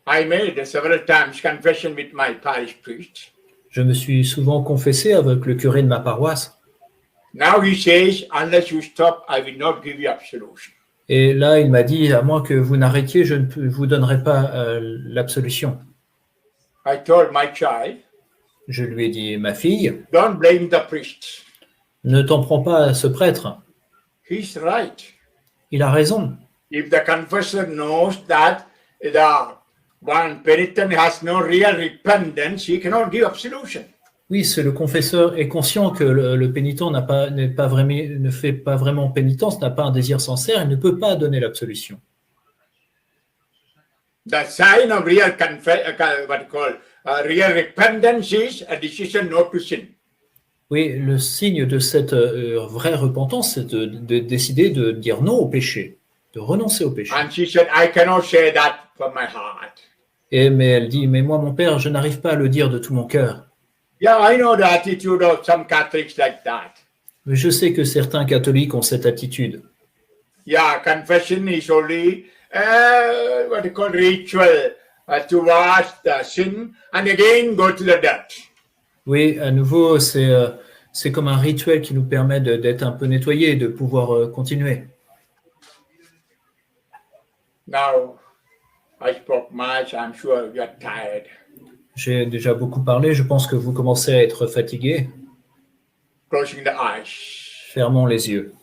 I made several times confession with my parish priest. Je me suis souvent confessé avec le curé de ma paroisse. Now he says, unless you stop, I will not give you absolution. Et là, il m'a dit, à moins que vous n'arrêtiez, je ne vous donnerai pas l'absolution. I told my child, Je lui ai dit, ma fille, don't blame the priest. ne t'en prends pas à ce prêtre. He's right. Il a raison. If the confessor knows that the one penitent has no real repentance, he cannot give absolution. Oui, si le confesseur est conscient que le pénitent ne fait pas vraiment pénitence, n'a pas un désir sincère, il ne peut pas donner l'absolution. The sign of real real repentance is a decision not to sin. Oui, le signe de cette vraie repentance, c'est de décider de dire non au péché, de renoncer au péché. And she said, I cannot say that from my heart. Mais elle dit, mais moi, mon père, je n'arrive pas à le dire de tout mon cœur. Yeah, I know the attitude of some Catholics like that. Mais je sais que certains catholiques ont cette attitude. Yeah, confession is only ritual to wash the sin and again go to the dirt. Oui, à nouveau, c'est comme un rituel qui nous permet d'être un peu nettoyés et de pouvoir continuer. Now, I spoke much. I'm sure you're tired. J'ai déjà beaucoup parlé. Je pense que vous commencez à être fatigués. Closing the eyes. Fermons les yeux.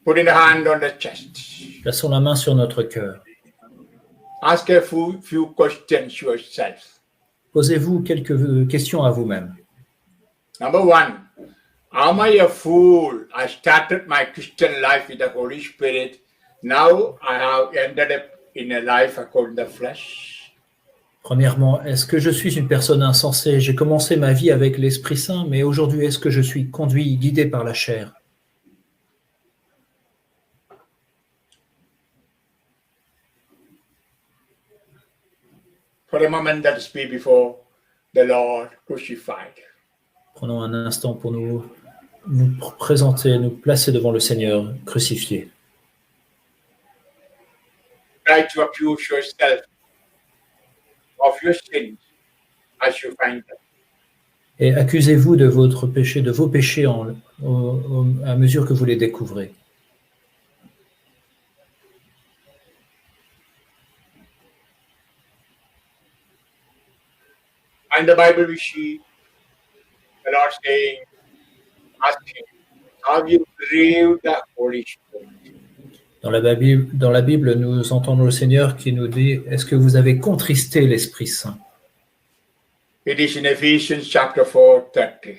Putting the hand on the chest. Plaçons la main sur notre cœur. Ask a few questions yourself. Posez-vous quelques questions à vous-même. Number one, am I a fool? I started my Christian life with the Holy Spirit. Now I have ended up in a life according to the flesh. Premièrement, est-ce que je suis une personne insensée? J'ai commencé ma vie avec l'Esprit Saint, mais aujourd'hui, est-ce que je suis conduit, guidé par la chair? For a moment, let's be before the Lord crucified. Prenons un instant pour nous présenter, nous placer devant le Seigneur crucifié. Try to accuse yourself of your sins as you find them. Et accusez-vous de votre péché, de vos péchés à mesure que vous les découvrez. In the Bible, we see the Lord saying, asking, have you grieved the Holy Spirit? Dans la Bible, nous entendons le Seigneur qui nous dit, est-ce que vous avez contristé l'Esprit Saint? It is in Ephesians chapter 4, 30.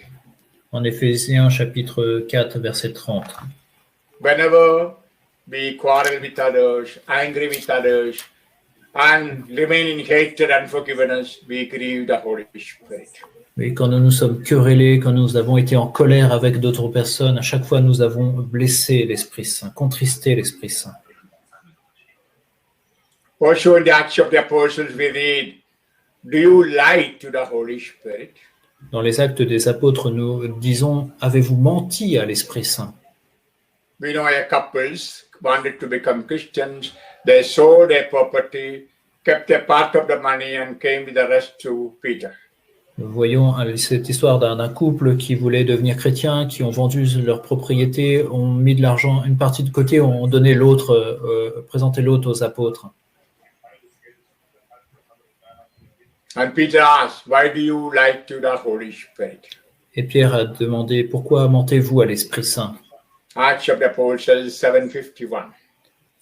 En Éphésiens chapitre 4, verset 30. Whenever we quarrel with others, angry with others, and remain in hatred and unforgiveness, we grieve the Holy Spirit. Oui, quand nous nous sommes querellés, quand nous avons été en colère avec d'autres personnes, à chaque fois nous avons blessé l'Esprit Saint, contristé l'Esprit Saint. Also in the Acts of the Apostles we read, do you lie to the Holy Spirit? Dans les Actes des Apôtres, nous disons, avez-vous menti à l'Esprit Saint? We know a couples wanted to become Christians, they sold their property, kept a part of the money and came with the rest to Peter. Nous voyons cette histoire d'un couple qui voulait devenir chrétien, qui ont vendu leur propriété, ont mis de l'argent, une partie de côté, ont donné l'autre, présenté l'autre aux apôtres. And Peter asked, why do you lie to the Holy Spirit? Et Pierre a demandé, pourquoi mentez-vous à l'Esprit Saint? Acts of the Apostles 7:51.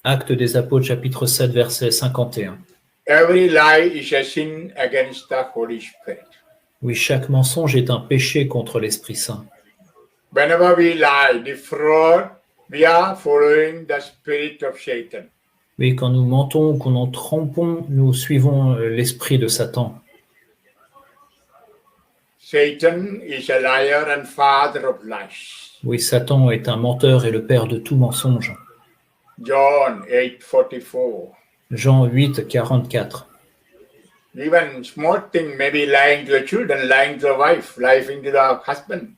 Actes des Apôtres, chapitre 7, verset 51. Every lie is a sin against the Holy Spirit. Oui, chaque mensonge est un péché contre l'Esprit Saint. Whenever we lie, defraud, we are following the spirit of Satan. Oui, quand nous mentons, quand nous trompons, nous suivons l'esprit de Satan. Satan is a liar and father of lies. Oui, Satan est un menteur et le père de tout mensonge. John 8:44. Jean 8, 44. Even small thing, maybe lying to the children, lying to the wife, lying to the husband.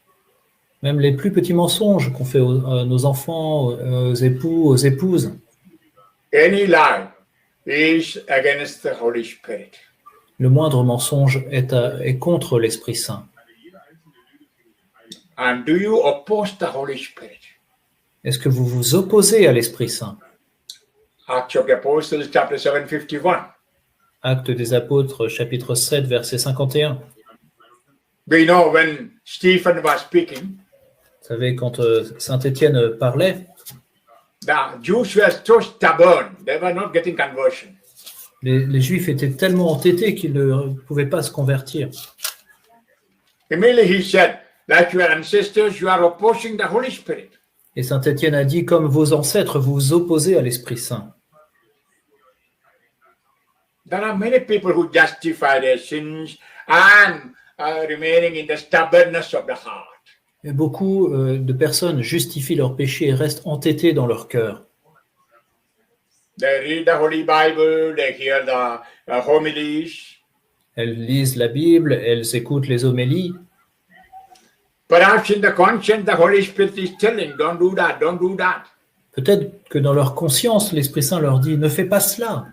Même les plus petits mensonges qu'on fait à nos enfants, aux époux, aux épouses. Any lie is against the Holy Spirit. Le moindre mensonge est contre l'Esprit Saint. And do you oppose the Holy Spirit? Est-ce que vous vous opposez à l'Esprit Saint? Acts of the Apostles, chapter 7:51. Actes des Apôtres, chapitre 7, verset 51. We know when Stephen was speaking, Vous savez, quand Saint Étienne parlait, The Jews were so stubborn, they were not getting conversion. Les Juifs étaient tellement entêtés qu'ils ne pouvaient pas se convertir. Immediately he said, like your ancestors, you are opposing the Holy Spirit. Et saint Étienne a dit, comme vos ancêtres, vous vous opposez à l'Esprit Saint. There are many people who justify their sins and remaining in the stubbornness of the heart. Et beaucoup de personnes justifient leurs péchés et restent entêtées dans leur cœur. They read the Holy Bible, they hear the homilies. Elles lisent la Bible, elles écoutent les homélies. Perhaps in the conscience, the Holy Spirit is telling, don't do that, don't do that. Peut-être que dans leur conscience, l'Esprit Saint leur dit, ne fais pas cela.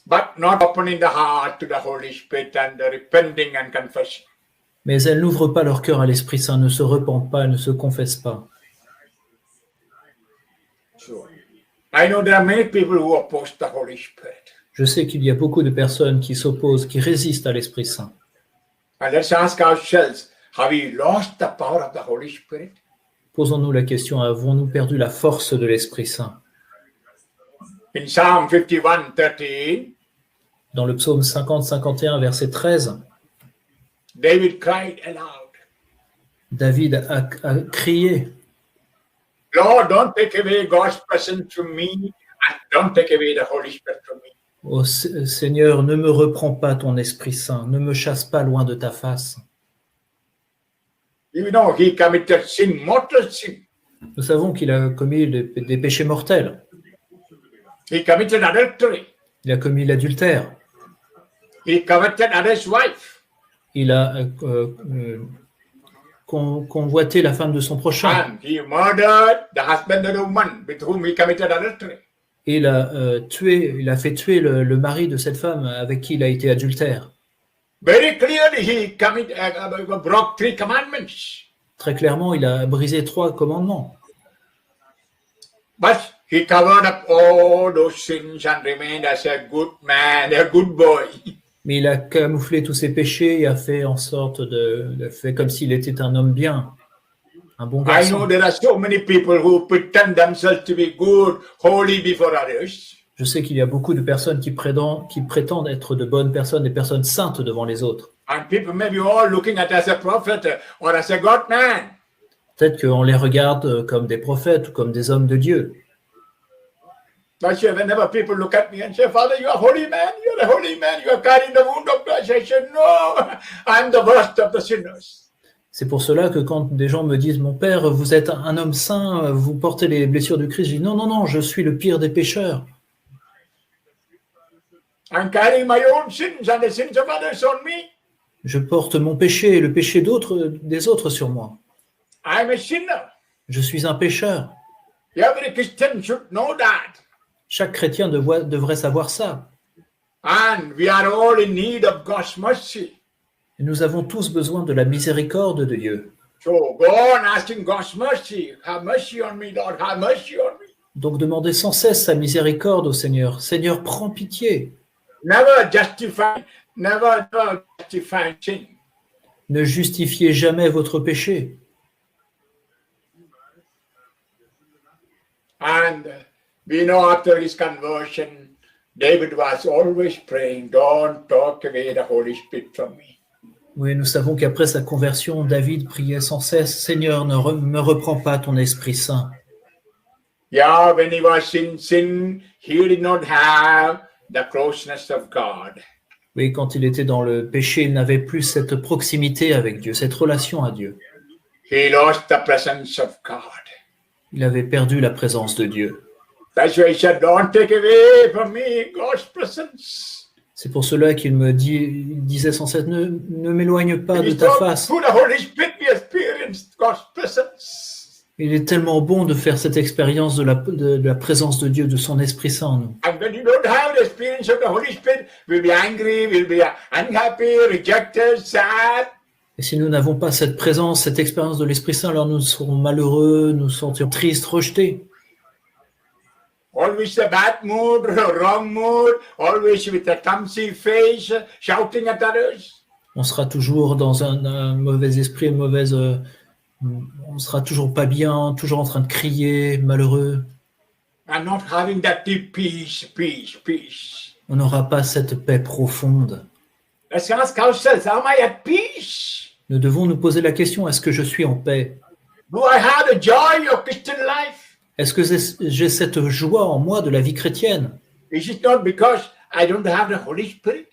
But not opening the heart to the Holy Spirit and the repenting and confessing. Mais elles n'ouvrent pas leur cœur à l'Esprit Saint, ne se repentent pas, ne se confessent pas. So, I know there are many people who oppose the Holy Spirit. Je sais qu'il y a beaucoup de personnes qui s'opposent, qui résistent à l'Esprit Saint. And let's ask ourselves, have we lost the power of the Holy Spirit? Posons-nous la question, avons-nous perdu la force de l'Esprit Saint? In Psalm 51:13, Dans le psaume 50-51, verset 13, David cried aloud, David a crié, Lord, don't take away God's presence from me and don't take away the Holy Spirit from me. Ô Seigneur, ne me reprends pas ton Esprit Saint, ne me chasse pas loin de ta face. You know, he committed sin, mortal sin. Nous savons qu'il a commis des péchés mortels. He committed adultery. Il a commis l'adultère. He coveted others' wife. Il a convoité la femme de son prochain. And he murdered the husband of the woman with whom he committed adultery. Et il a fait tuer le mari de cette femme avec qui il a été adultère. Very clearly, he broke 3 commandments. Très clairement, il a brisé 3 commandements. But he covered up all those sins and remained as a good man, a good boy. Mais il a camouflé tous ses péchés et a fait en sorte de fait comme s'il était un homme bien, un bon I know garçon. there are so many people who pretend themselves to be good, holy before others. Je sais qu'il y a beaucoup de personnes qui prétendent être de bonnes personnes, des personnes saintes devant les autres. And people may be all looking at as a prophet or as a God man. Peut-être qu'on les regarde comme des prophètes ou comme des hommes de Dieu. But whenever people look at me and say, Father, you are a holy man, you are a holy man, you are carrying the wound of Christ, I say, no, I'm the worst of the sinners. C'est pour cela que quand des gens me disent, mon père, vous êtes un homme saint, vous portez les blessures du Christ, je dis, non, non, non, je suis le pire des pécheurs. I'm carrying my own sins and the sins of others on me. Je porte mon péché et le péché des autres sur moi. I'm a sinner. Je suis un pécheur. Every Christian should know that. Chaque chrétien devrait savoir ça. And we are all in need of God's mercy. Et nous avons tous besoin de la miséricorde de Dieu. So go on asking God's mercy. Have mercy on me, Lord. Have mercy on me. Donc demandez sans cesse sa miséricorde au Seigneur. Seigneur, prends pitié. Never justify sin. Ne justifiez jamais votre péché. And we know after his conversion, David was always praying, don't talk away the Holy Spirit from me. Oui, nous savons qu'après sa conversion, David priait sans cesse, Seigneur, ne me reprends pas ton Esprit Saint. Yeah, when he was in sin, he did not have the closeness of God. Oui, quand il était dans le péché, il n'avait plus cette proximité avec Dieu, cette relation à Dieu. He lost the presence of God. Il avait perdu la présence de Dieu. That's why he said, don't take away from me God's presence. C'est pour cela il disait sans cesse, ne m'éloigne pas de He ta thought face. through the Holy Spirit we experienced God's presence. Il est tellement bon de faire cette expérience de la présence de Dieu, de son Esprit Saint en nous. And when you don't have the experience of the Holy Spirit, we'll be angry, we'll be unhappy, rejected, sad. Et si nous n'avons pas cette présence, cette expérience de l'Esprit Saint, alors nous serons malheureux, nous sentirons tristes, rejetés. Always a bad mood, wrong mood, always with a clumsy face, shouting at others. On sera toujours dans un mauvais esprit, une mauvaise On ne sera toujours pas bien, toujours en train de crier, malheureux. and not having that deep peace, peace, peace. On n'aura pas cette paix profonde. Let's ask ourselves, am I at peace? Nous devons nous poser la question, est-ce que je suis en paix? Do I have the joy of Christian life? Est-ce que j'ai cette joie en moi de la vie chrétienne? Is it not because I don't have the Holy Spirit?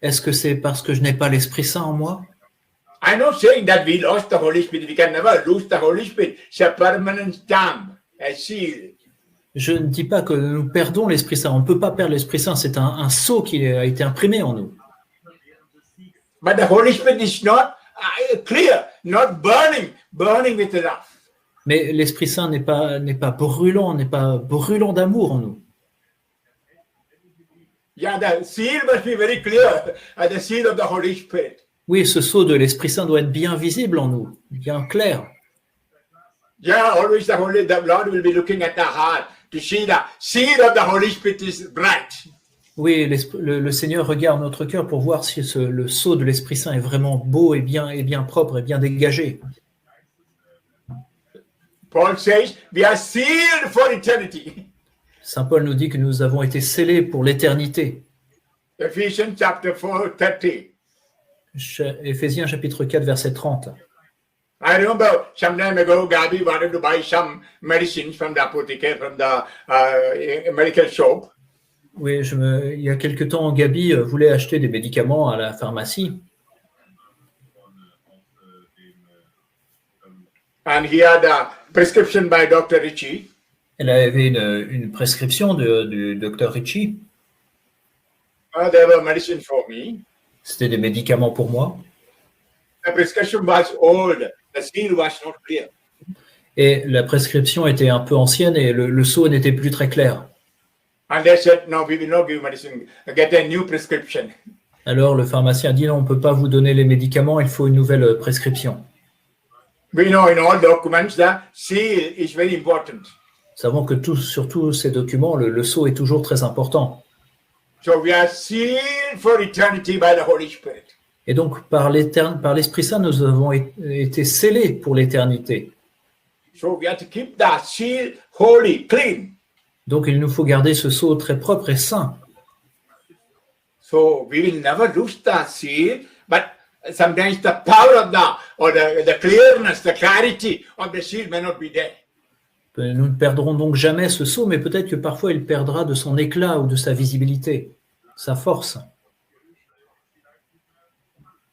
Est-ce que c'est parce que je n'ai pas l'Esprit Saint en moi? I'm not saying that we lost the Holy Spirit. We can never lose the Holy Spirit. It's a permanent stamp, a seal. Je ne dis pas que nous perdons l'Esprit Saint. On ne peut pas perdre l'Esprit Saint. C'est un sceau qui a été imprimé en nous. But the Holy Spirit is not clear, not burning with love. Mais l'Esprit Saint n'est pas brûlant d'amour en nous. Yeah, the seal must be very clear, the seal of the Holy Spirit. Oui, ce sceau de l'Esprit Saint doit être bien visible en nous, bien clair. Yeah, always the Lord will be looking at the heart to see the seal of the Holy Spirit is bright. Oui, le Seigneur regarde notre cœur pour voir si le sceau de l'Esprit Saint est vraiment beau et bien propre et bien dégagé. Paul says we are sealed for eternity. Saint Paul nous dit que nous avons été scellés pour l'éternité. Ephesians chapter 4, 30. Éphésiens chapitre 4, verset 30. I remember some time ago, Gabi wanted to buy some medicines from the apothecary, from the medical shop. Oui, il y a quelque temps, Gabi voulait acheter des médicaments à la pharmacie. And he had a prescription by Dr. Ritchie. Elle avait une prescription du docteur Ritchie. There were medicine for me. C'était des médicaments pour moi. The prescription was old. The seal was not clear. Et la prescription était un peu ancienne et le sceau n'était plus très clair. And they said, no, we will not give medicine. Get a new prescription. Alors le pharmacien dit non, on ne peut pas vous donner les médicaments, il faut une nouvelle prescription. We know in all documents the seal is very important. Nous savons que sur tous ces documents, le sceau est toujours très important. So we are sealed for eternity by the Holy Spirit. Et donc, par l'Esprit Saint, nous avons été scellés pour l'éternité. So we have to keep the seal holy, clean. Donc, il nous faut garder ce sceau très propre et saint. So we will never lose the seal, but sometimes the power of the clearness, the clarity of the seal may not be there. Nous ne perdrons donc jamais ce sceau, mais peut-être que parfois il perdra de son éclat ou de sa visibilité, sa force.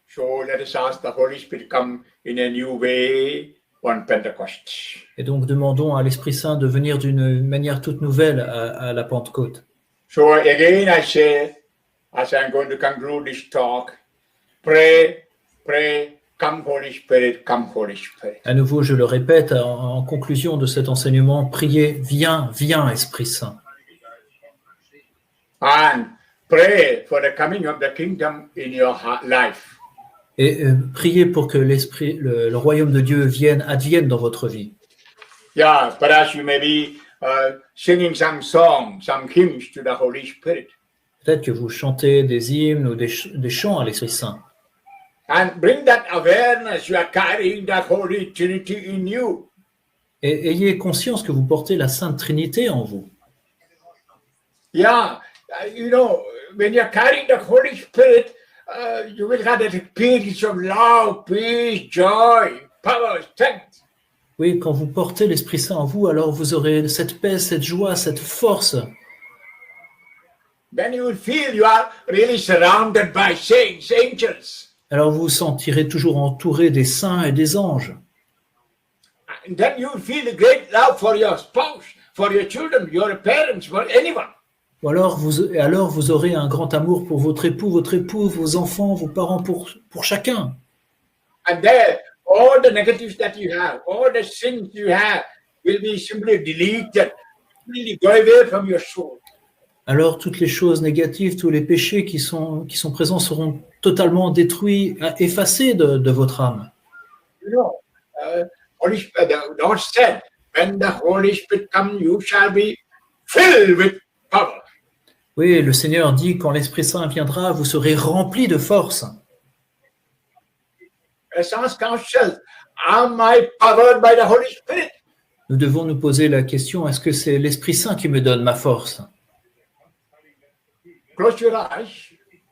So let us ask the Holy Spirit come in a new way on Pentecost. Et donc demandons à l'Esprit Saint de venir d'une manière toute nouvelle à la Pentecôte. So again I say, as I'm going to conclude this talk, pray, come Holy Spirit, come Holy Spirit. À nouveau, je le répète, en conclusion de cet enseignement, priez, viens, Esprit Saint. And pray for the coming of the kingdom in your life. Et priez pour que le royaume de Dieu advienne dans votre vie. Yeah, perhaps you may be singing some songs, some hymns to the Holy Spirit. Peut-être que vous chantez des hymnes ou des chants à l'Esprit Saint. And bring that awareness, you are carrying that Holy Trinity in you. Et ayez conscience que vous portez la Sainte Trinité en vous. Yeah, when you're carrying the Holy Spirit, you will have that experience of love, peace, joy, power, strength. Oui, quand vous portez l'Esprit Saint en vous, alors vous aurez cette paix, cette joie, cette force. Then you will feel you are really surrounded by saints, angels. Alors vous vous sentirez toujours entouré des saints et des anges. And then you will feel a great love for your spouse, for your children, your parents, for anyone. Ou alors vous aurez un grand amour pour votre épouse, vos enfants, vos parents, pour chacun. And there, all the negatives that you have, all the sins you have will be simply deleted, really go away from your soul. Alors toutes les choses négatives, tous les péchés qui sont présents seront totalement détruits, effacés de votre âme. Holy Spirit, the Lord said, when the Holy Spirit comes, you shall be filled with power. Oui, le Seigneur dit, quand l'Esprit Saint viendra, vous serez remplis de force. Let's ask ourselves, am I powered by the Holy Spirit? Nous devons nous poser la question, est-ce que c'est l'Esprit Saint qui me donne ma force? Close your eyes.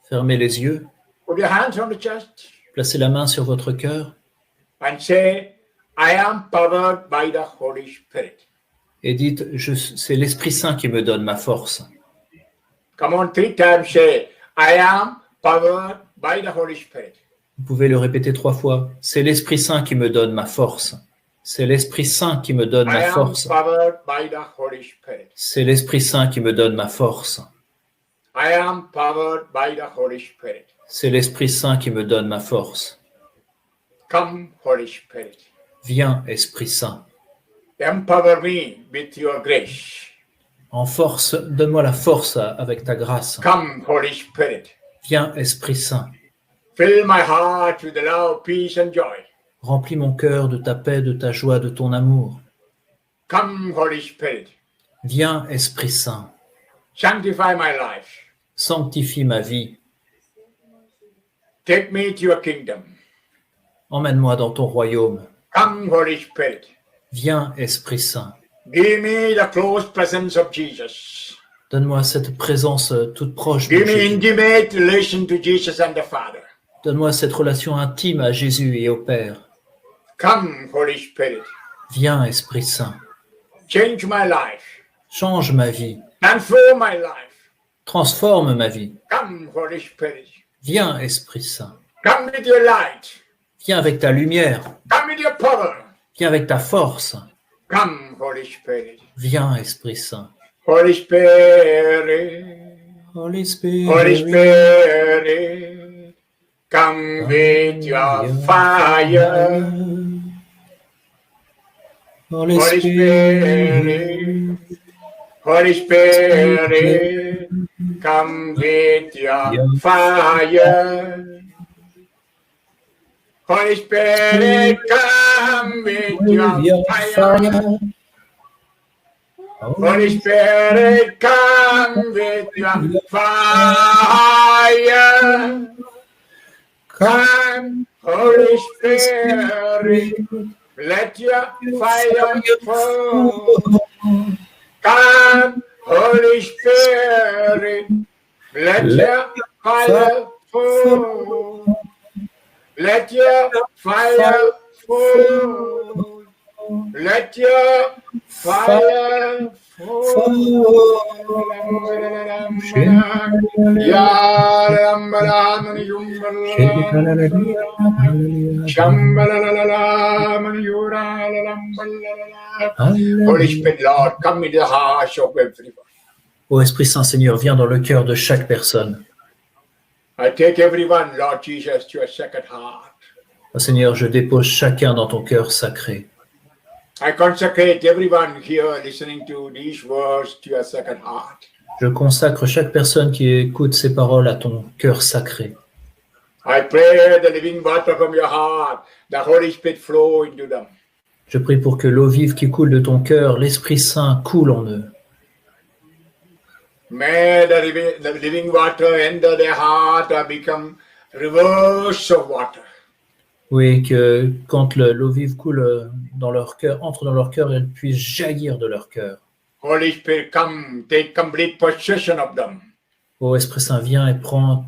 Fermez les yeux, Put your hands on the chest placez la main sur votre cœur and say, I am powered by the Holy Spirit. et dites, c'est l'Esprit Saint qui me donne ma force. Come on, 3 times say, I am powered by the Holy Spirit. Vous pouvez le répéter 3 fois. C'est l'Esprit Saint qui me donne ma force. C'est l'Esprit Saint qui me donne I ma am force. powered by the Holy Spirit. C'est l'Esprit Saint qui me donne ma force. I am powered by the Holy Spirit. C'est l'Esprit Saint qui me donne ma force. Come, Holy Spirit. Viens, Esprit Saint. Empower me with your grace. En force, donne-moi la force avec ta grâce. Come, Holy Spirit. Viens, Esprit Saint. Fill my heart with love, peace, and joy. Remplis mon cœur de ta paix, de ta joie, de ton amour. Come, Holy Spirit. Viens, Esprit Saint. Sanctify my life. Sanctifie ma vie. Take me to your kingdom. Emmène-moi dans ton royaume. Come, Holy Spirit. Viens, Esprit Saint. Give me the close presence of Jesus. Donne-moi cette présence toute proche de Give me Jésus. intimate relation to Jesus and the Father. Donne-moi cette relation intime à Jésus et au Père. Come, Holy Spirit. Viens, Esprit Saint. Change my life. Change ma vie. Transform my life. Transforme ma vie. Come, Holy Spirit. Viens, Esprit Saint. Come with your light. Viens avec ta lumière. Come with your power. Viens avec ta force. Come, Holy Spirit. Viens, Esprit Saint. Holy Spirit. Holy Spirit. Holy Spirit. Come with your fire. Holy Holy Spirit. Holy Spirit. Come with your fire. Holy Spirit, come with your fire. Holy Spirit, come with your fire. Come, Holy Spirit, let your fire fall. Come, Holy Spirit, let your fire fall. Let your fire fall. Let your fire fall. Ya Rambaran Holy Spirit, Lord, come into the heart of everyone. Ô Esprit Saint Seigneur, viens dans le cœur de chaque personne. I take everyone, Lord Jesus, to a second heart. Ô Seigneur, je dépose chacun dans ton cœur sacré. I consecrate everyone here listening to these words to a second heart. Je consacre chaque personne qui écoute ces paroles à ton cœur sacré. I pray the living water from your heart, the Holy Spirit flow into them. Je prie pour que l'eau vive qui coule de ton cœur, l'Esprit Saint coule en eux. May the living water enter their heart and become rivers of water. Oui, que quand l'eau vive coule dans leur cœur, entre dans leur cœur, elle puisse jaillir de leur cœur. Holy Spirit, come, take complete possession of them. Ô Esprit Saint, viens et prends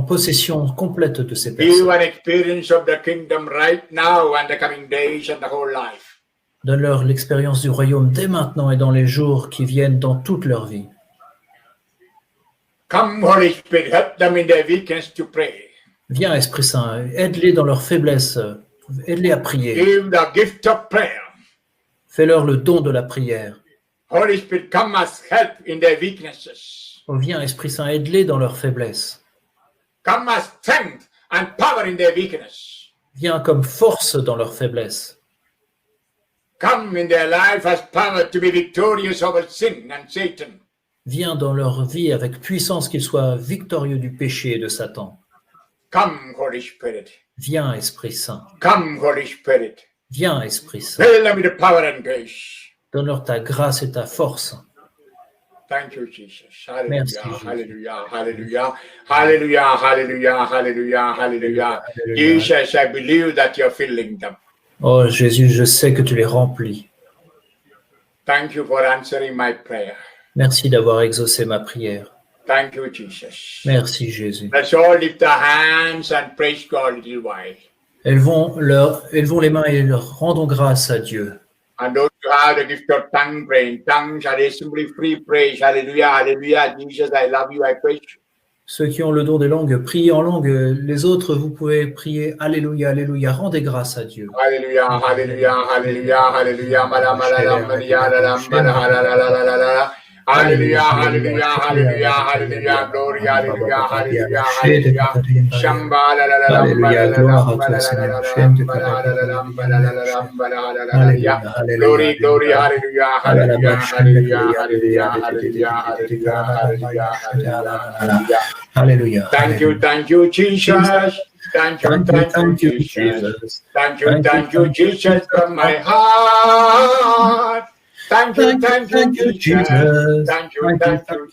possession complète de ces Give personnes. an experience of the kingdom right now and the coming days and the whole life. Donne-leur l'expérience du royaume dès maintenant et dans les jours qui viennent dans toute leur vie. Come, Holy Spirit, help them in their weakness to pray. Viens, Esprit Saint, aide-les dans leur faiblesse, aide-les à prier. Give the gift of prayer. Fais-leur le don de la prière. Holy Spirit, come as help in their weaknesses. Oh, viens, Esprit Saint, aide-les dans leur faiblesse. Come as strength and power in their weakness. Viens comme force dans leur faiblesse. Come in their life as power to be victorious over sin and Satan. Viens dans leur vie avec puissance qu'ils soient victorieux du péché et de Satan. Come, Holy Spirit. Viens, Esprit Saint. Come, Holy Spirit. Viens, Esprit Saint. Fill them with the power and grace. Donne-leur ta grâce et ta force. Thank you, Jesus. Merci, Hallelujah, Jésus. hallelujah, hallelujah, hallelujah, hallelujah, hallelujah, hallelujah. Alléluia. Jesus, I believe that you're filling them. Oh Jésus, je sais que tu les remplis. Thank you for answering my prayer. Merci d'avoir exaucé ma prière. Thank you, Jesus. Merci Jésus. Let's all lift our hands and praise God a little while. Élevons les mains et leur rendons grâce à Dieu. And those who have the gift of tongue praying, tongues are simply free praise. Hallelujah, hallelujah. Jesus, I love you, I praise you. Ceux qui ont le don des langues, priez en langue. Les autres, vous pouvez prier Alléluia, Alléluia. Rendez grâce à Dieu. Hallelujah, hallelujah, hallelujah, hallelujah. Mala, mala, lam, mala, la, lam, mala, la, la, la, la, la, la. Hallelujah, hallelujah, hallelujah, hallelujah, glory, hallelujah, hallelujah, hallelujah. Shamba, la, la, la, lam, Alléluia, la, gloire lam, à toi, la, Seigneur. la, Shem, la, lam, la, la, lam, la, la, la, la, Alléluia, la. Alléluia. Glory, glory, hallelujah, hallelujah, hallelujah, hallelujah, Alléluia, hallelujah, hallelujah, hallelujah, hallelujah. Alléluia. Thank you, Jesus. Thank you, Jesus. Thank you, Jesus, from my heart. Thank you, Jesus. Thank you,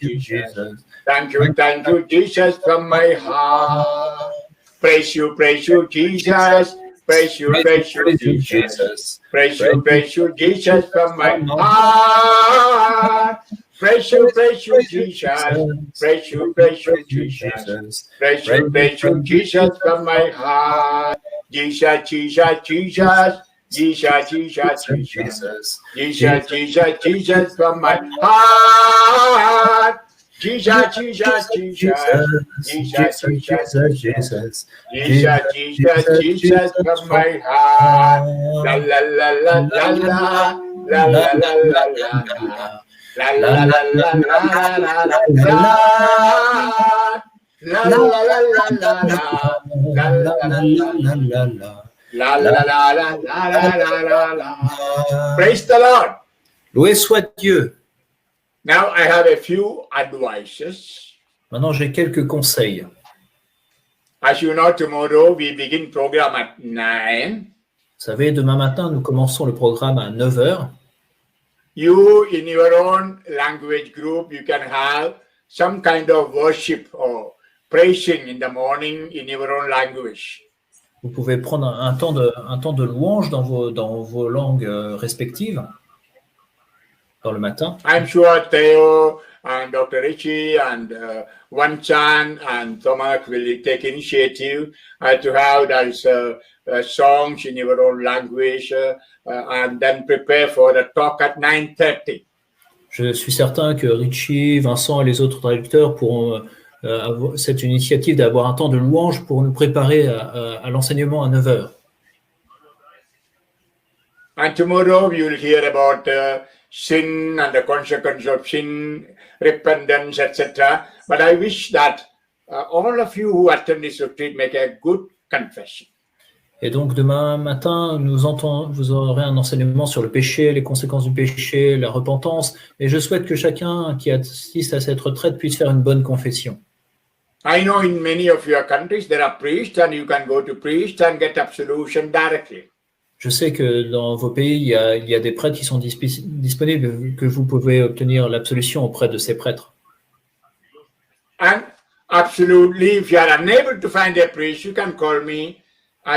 Jesus. Thank you, Jesus, from my heart. Praise you, Jesus. Praise you, Jesus. Praise you, Jesus, from my heart. Praise you, Jesus. Praise you, Jesus. Praise you, Jesus, from my heart. Jesus, Jesus, Jesus. Jesus, Jesus, Jesus. Jesus, Jesus, from my heart. Jesus, Jesus, Jesus. Jesus, Jesus, Jesus, from my heart. La la la la la la la la la la la. La la la la la la la la la la la la la la la. Praise the Lord. Loué soit Dieu. Now I have a few advices. Maintenant, j'ai quelques conseils. As you know, tomorrow we begin program at 9. Vous savez, demain matin, nous commençons le programme à 9 heures. You, in your own language group, you can have some kind of worship or praising in the morning in your own language. Vous pouvez prendre un temps de louange dans vos langues respectives dans le matin. I'm sure Theo and Dr. Richie and Wan Chan and Thomas will take initiative to have those songs in your own language and then prepare for the talk at 9:30. Je suis certain que Richie, Vincent et les autres traducteurs pourront avoir cette initiative d'avoir un temps de louange pour nous préparer à l'enseignement à 9 heures. And tomorrow we will hear about sin and the consequence of sin, repentance, etc. But I wish that all of you who attend this retreat make a good confession. Et donc demain matin, vous aurez un enseignement sur le péché, les conséquences du péché, la repentance. Et je souhaite que chacun qui assiste à cette retraite puisse faire une bonne confession. I know in many of your countries there are priests and you can go to priests and get absolution directly. Je sais que dans vos pays, il y a des prêtres qui sont disponibles, que vous pouvez obtenir l'absolution auprès de ces prêtres. And absolutely, if you are unable to find a priest, you can call me.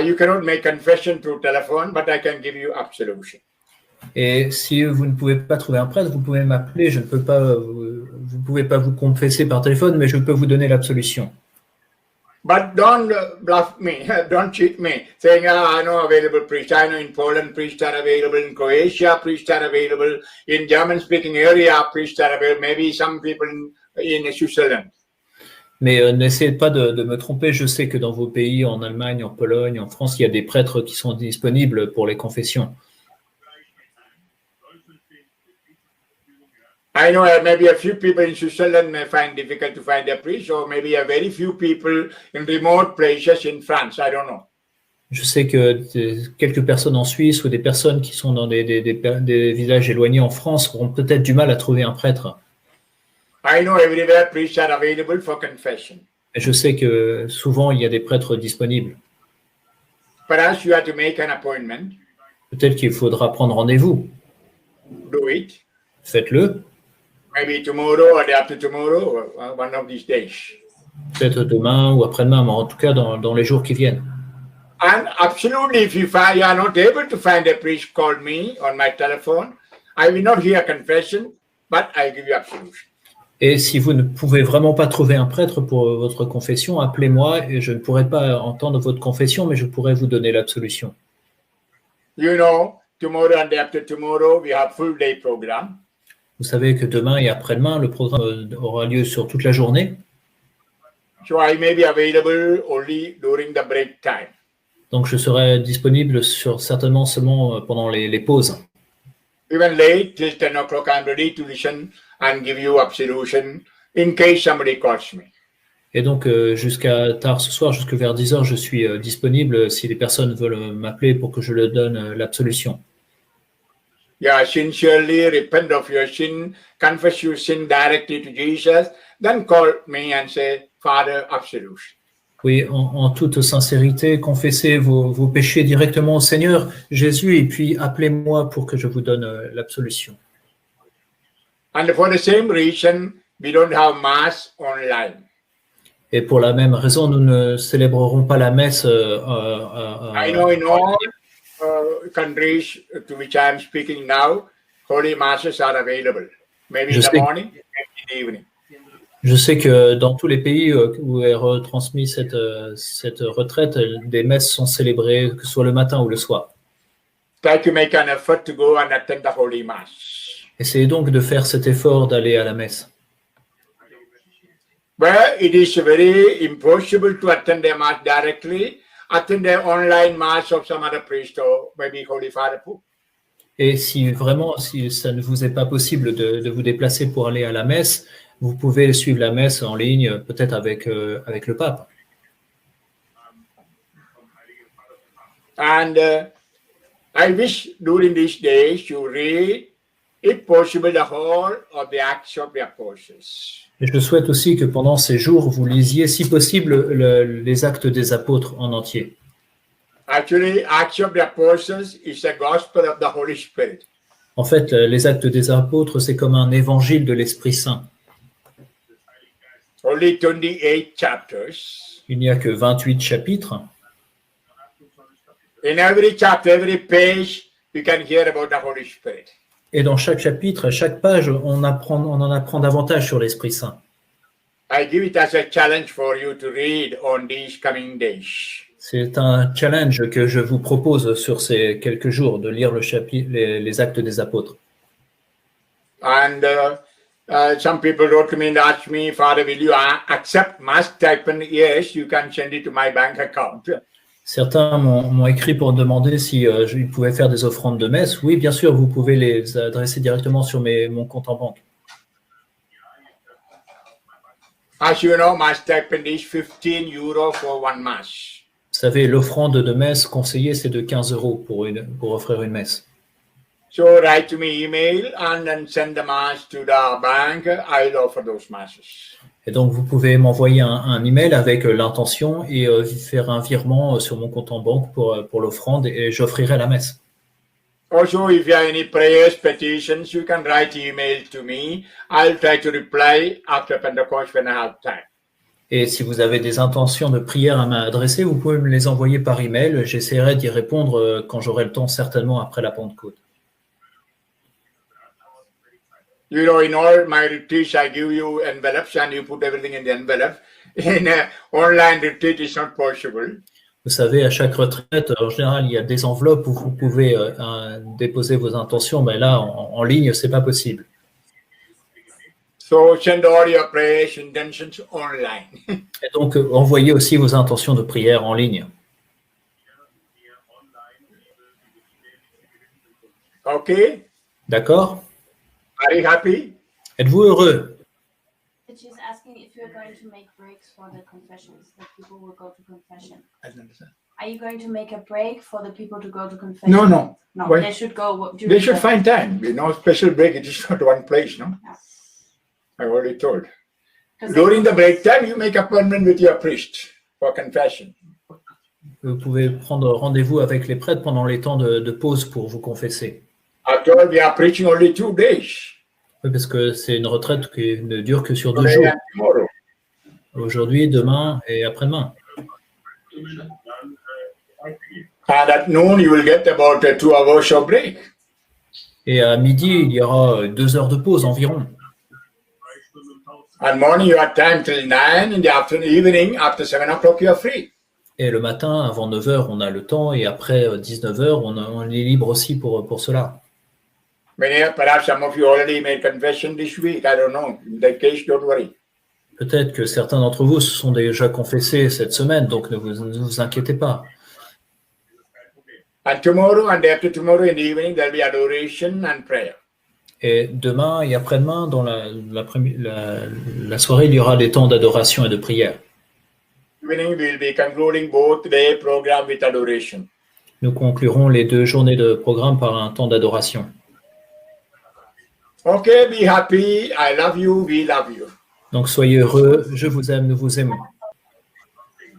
You cannot make confession through telephone, but I can give you absolution. Et si vous ne pouvez pas trouver un prêtre, vous pouvez m'appeler. Je ne peux pas, vous pouvez pas vous confesser par téléphone, mais je peux vous donner l'absolution. But don't bluff me, don't cheat me, saying, I know available priests. I know in Poland priests are available, in Croatia priests are available, in German-speaking area priests are available, maybe some people in Switzerland. Mais n'essayez pas de me tromper. Je sais que dans vos pays, en Allemagne, en Pologne, en France, il y a des prêtres qui sont disponibles pour les confessions. I know maybe a few people in Switzerland may find difficult to find a priest, or maybe a very few people in remote places in France. I don't know. Je sais que quelques personnes en Suisse ou des personnes qui sont dans des villages éloignés en France auront peut-être du mal à trouver un prêtre. I know everywhere priests are available for confession. Et je sais que souvent il y a des prêtres disponibles. Perhaps you have to make an appointment. Peut-être qu'il faudra prendre rendez-vous. Do it. Faites-le. maybe tomorrow or day after tomorrow, one of these days. Peut-être demain ou après-demain, mais en tout cas dans les jours qui viennent. And absolutely, if you are not able to find a priest, call me on my telephone. I will not hear confession, but I give you absolution. Et si vous ne pouvez vraiment pas trouver un prêtre pour votre confession, appelez-moi et je ne pourrai pas entendre votre confession, mais je pourrai vous donner l'absolution. You know, tomorrow and day after tomorrow, we have full day program. Vous savez que demain et après-demain, le programme aura lieu sur toute la journée. So I may be available only during the break time. Donc je serai disponible certainement seulement pendant les pauses. Even late, till 10 o'clock, I'm ready to listen and give you absolution in case somebody calls me. Et donc jusqu'à tard ce soir, jusque vers 10 heures, je suis disponible si les personnes veulent m'appeler pour que je leur donne l'absolution. Yeah, sincerely repent of your sin, confess your sin directly to Jesus, then call me and say, Father, absolution. Oui, en toute sincérité, confessez vos péchés directement au Seigneur Jésus et puis appelez-moi pour que je vous donne l'absolution. And for the same reason, we don't have Mass online. Et pour la même raison, nous ne célébrerons pas la messe. I know in all countries to which I am speaking now, Holy Masses are available. Maybe in the morning, maybe in the evening. Je sais que dans tous les pays où est retransmis cette retraite, des messes sont célébrées, que ce soit le matin ou le soir. Try to make an effort to go and attend the Holy Mass. Essayez donc de faire cet effort d'aller à la messe. Well, it is very impossible to attend a Mass directly. Attend an online Mass of some other priest or maybe Holy Father Pope. Et si ça ne vous est pas possible de vous déplacer pour aller à la messe, vous pouvez suivre la messe en ligne, peut-être avec le pape. And I wish during these days you read, if possible, the whole of the Acts of the Apostles. Et je souhaite aussi que pendant ces jours, vous lisiez, si possible, les actes des apôtres en entier. Actually, Acts of the Apostles is the gospel of the Holy Spirit. En fait, les actes des apôtres, c'est comme un évangile de l'Esprit Saint. Only 28 chapters. Il n'y a que 28 chapitres. In every chapter, every page, you can hear about the Holy Spirit. Et dans chaque chapitre, chaque page, on en apprend davantage sur l'Esprit Saint. I give it as a challenge for you to read on these coming days. C'est un challenge que je vous propose sur ces quelques jours, de lire les actes des apôtres. And some people wrote to me and asked me, Father, will you accept Mass stipend? Yes, you can send it to my bank account. Certains m'ont écrit pour demander si ils pouvaient faire des offrandes de messe. Oui, bien sûr, vous pouvez les adresser directement sur mon compte en banque. As you know, Mass stipend is 15 euro for one Mass. Vous savez, l'offrande de messe conseillée, c'est de 15 € pour offrir une messe. So write to me email and then send the Mass to the bank. I'll offer those Masses. Et donc, vous pouvez m'envoyer un email avec l'intention et faire un virement sur mon compte en banque pour l'offrande et j'offrirai la messe. Also, if you have any prayers, petitions, you can write email to me. I'll try to reply after Pentecost when I have time. Et si vous avez des intentions de prière à m'adresser, vous pouvez me les envoyer par email. J'essaierai d'y répondre quand j'aurai le temps, certainement après la Pentecôte. You know, in all my retreats, I give you envelopes and you put everything in the envelope. In an online retreat, it's not possible. Vous savez, à chaque retraite, en général, il y a des enveloppes où vous pouvez déposer vos intentions, mais là, en ligne, c'est pas possible. So send all your prayers, intentions online. Et donc, envoyez aussi vos intentions de prière en ligne. Okay? D'accord? Are you happy? Êtes-vous heureux? She's asking if you're going to make breaks for the confessions, that people will go to confession. I don't understand. Are you going to make a break for the people to go to confession? No, no. No, Why? they should go. They should find time. You know, special break, it is not one place, no? Yeah. I already told. 'Cause During the break time, you make appointment with your priest for confession. Vous pouvez prendre rendez-vous avec les prêtres pendant les temps de pause pour vous confesser. After all, we are preaching only 2 days. Oui, parce que c'est une retraite qui ne dure que sur 2 Today jours. and tomorrow. Aujourd'hui, demain et après-demain. And at noon, you will get about a 2 hours of break. Et à midi, il y aura 2 heures de pause environ. And morning, you have time till 9. In the afternoon, evening, after 7 o'clock, you are free. Et le matin, avant 9 heures, on a le temps. Et après 19 heures, on est libre aussi pour cela. Perhaps some of you already made confession this week. I don't know. In that case, don't worry. Peut-être que certains d'entre vous se sont déjà confessés cette semaine, donc ne vous inquiétez pas. And tomorrow and day after tomorrow in the evening, there will be adoration and prayer. Et demain et après-demain, dans la soirée, il y aura des temps d'adoration et de prière. Evening, we will be concluding both day program with adoration. Nous conclurons les 2 journées de programme par un temps d'adoration. Okay, be happy. I love you. We love you. Donc soyez heureux, je vous aime, nous vous aimons.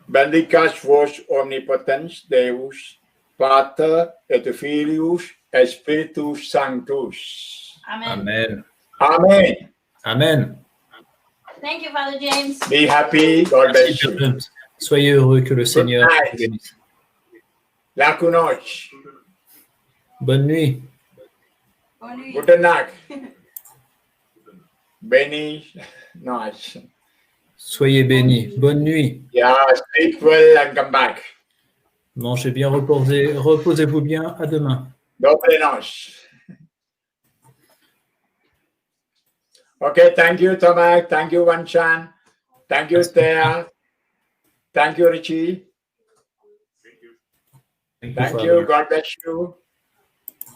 Benedictus vos omnipotens Deus, Pater et Filius et Spiritus Sanctus. Amen. Amen. Amen. Amen. Thank you, Father James. Be happy. God bless Merci, you. James. Soyez heureux, que le Seigneur night. vous bénisse. La kunoch. Bonne nuit. Bonne nuit. Good night. Benny. Nice. Soyez bénis. Bonne nuit. Yeah, sleep well and come back. Mangez bien, reposez-vous bien. À demain. Dobre noc. Okay, thank you, Tomek. Thank you, Vanchan. Thank you, Thea. Thank you, Richie. Thank you. God bless you.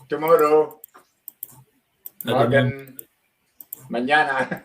Tomorrow. À demain. Morgan. Mañana.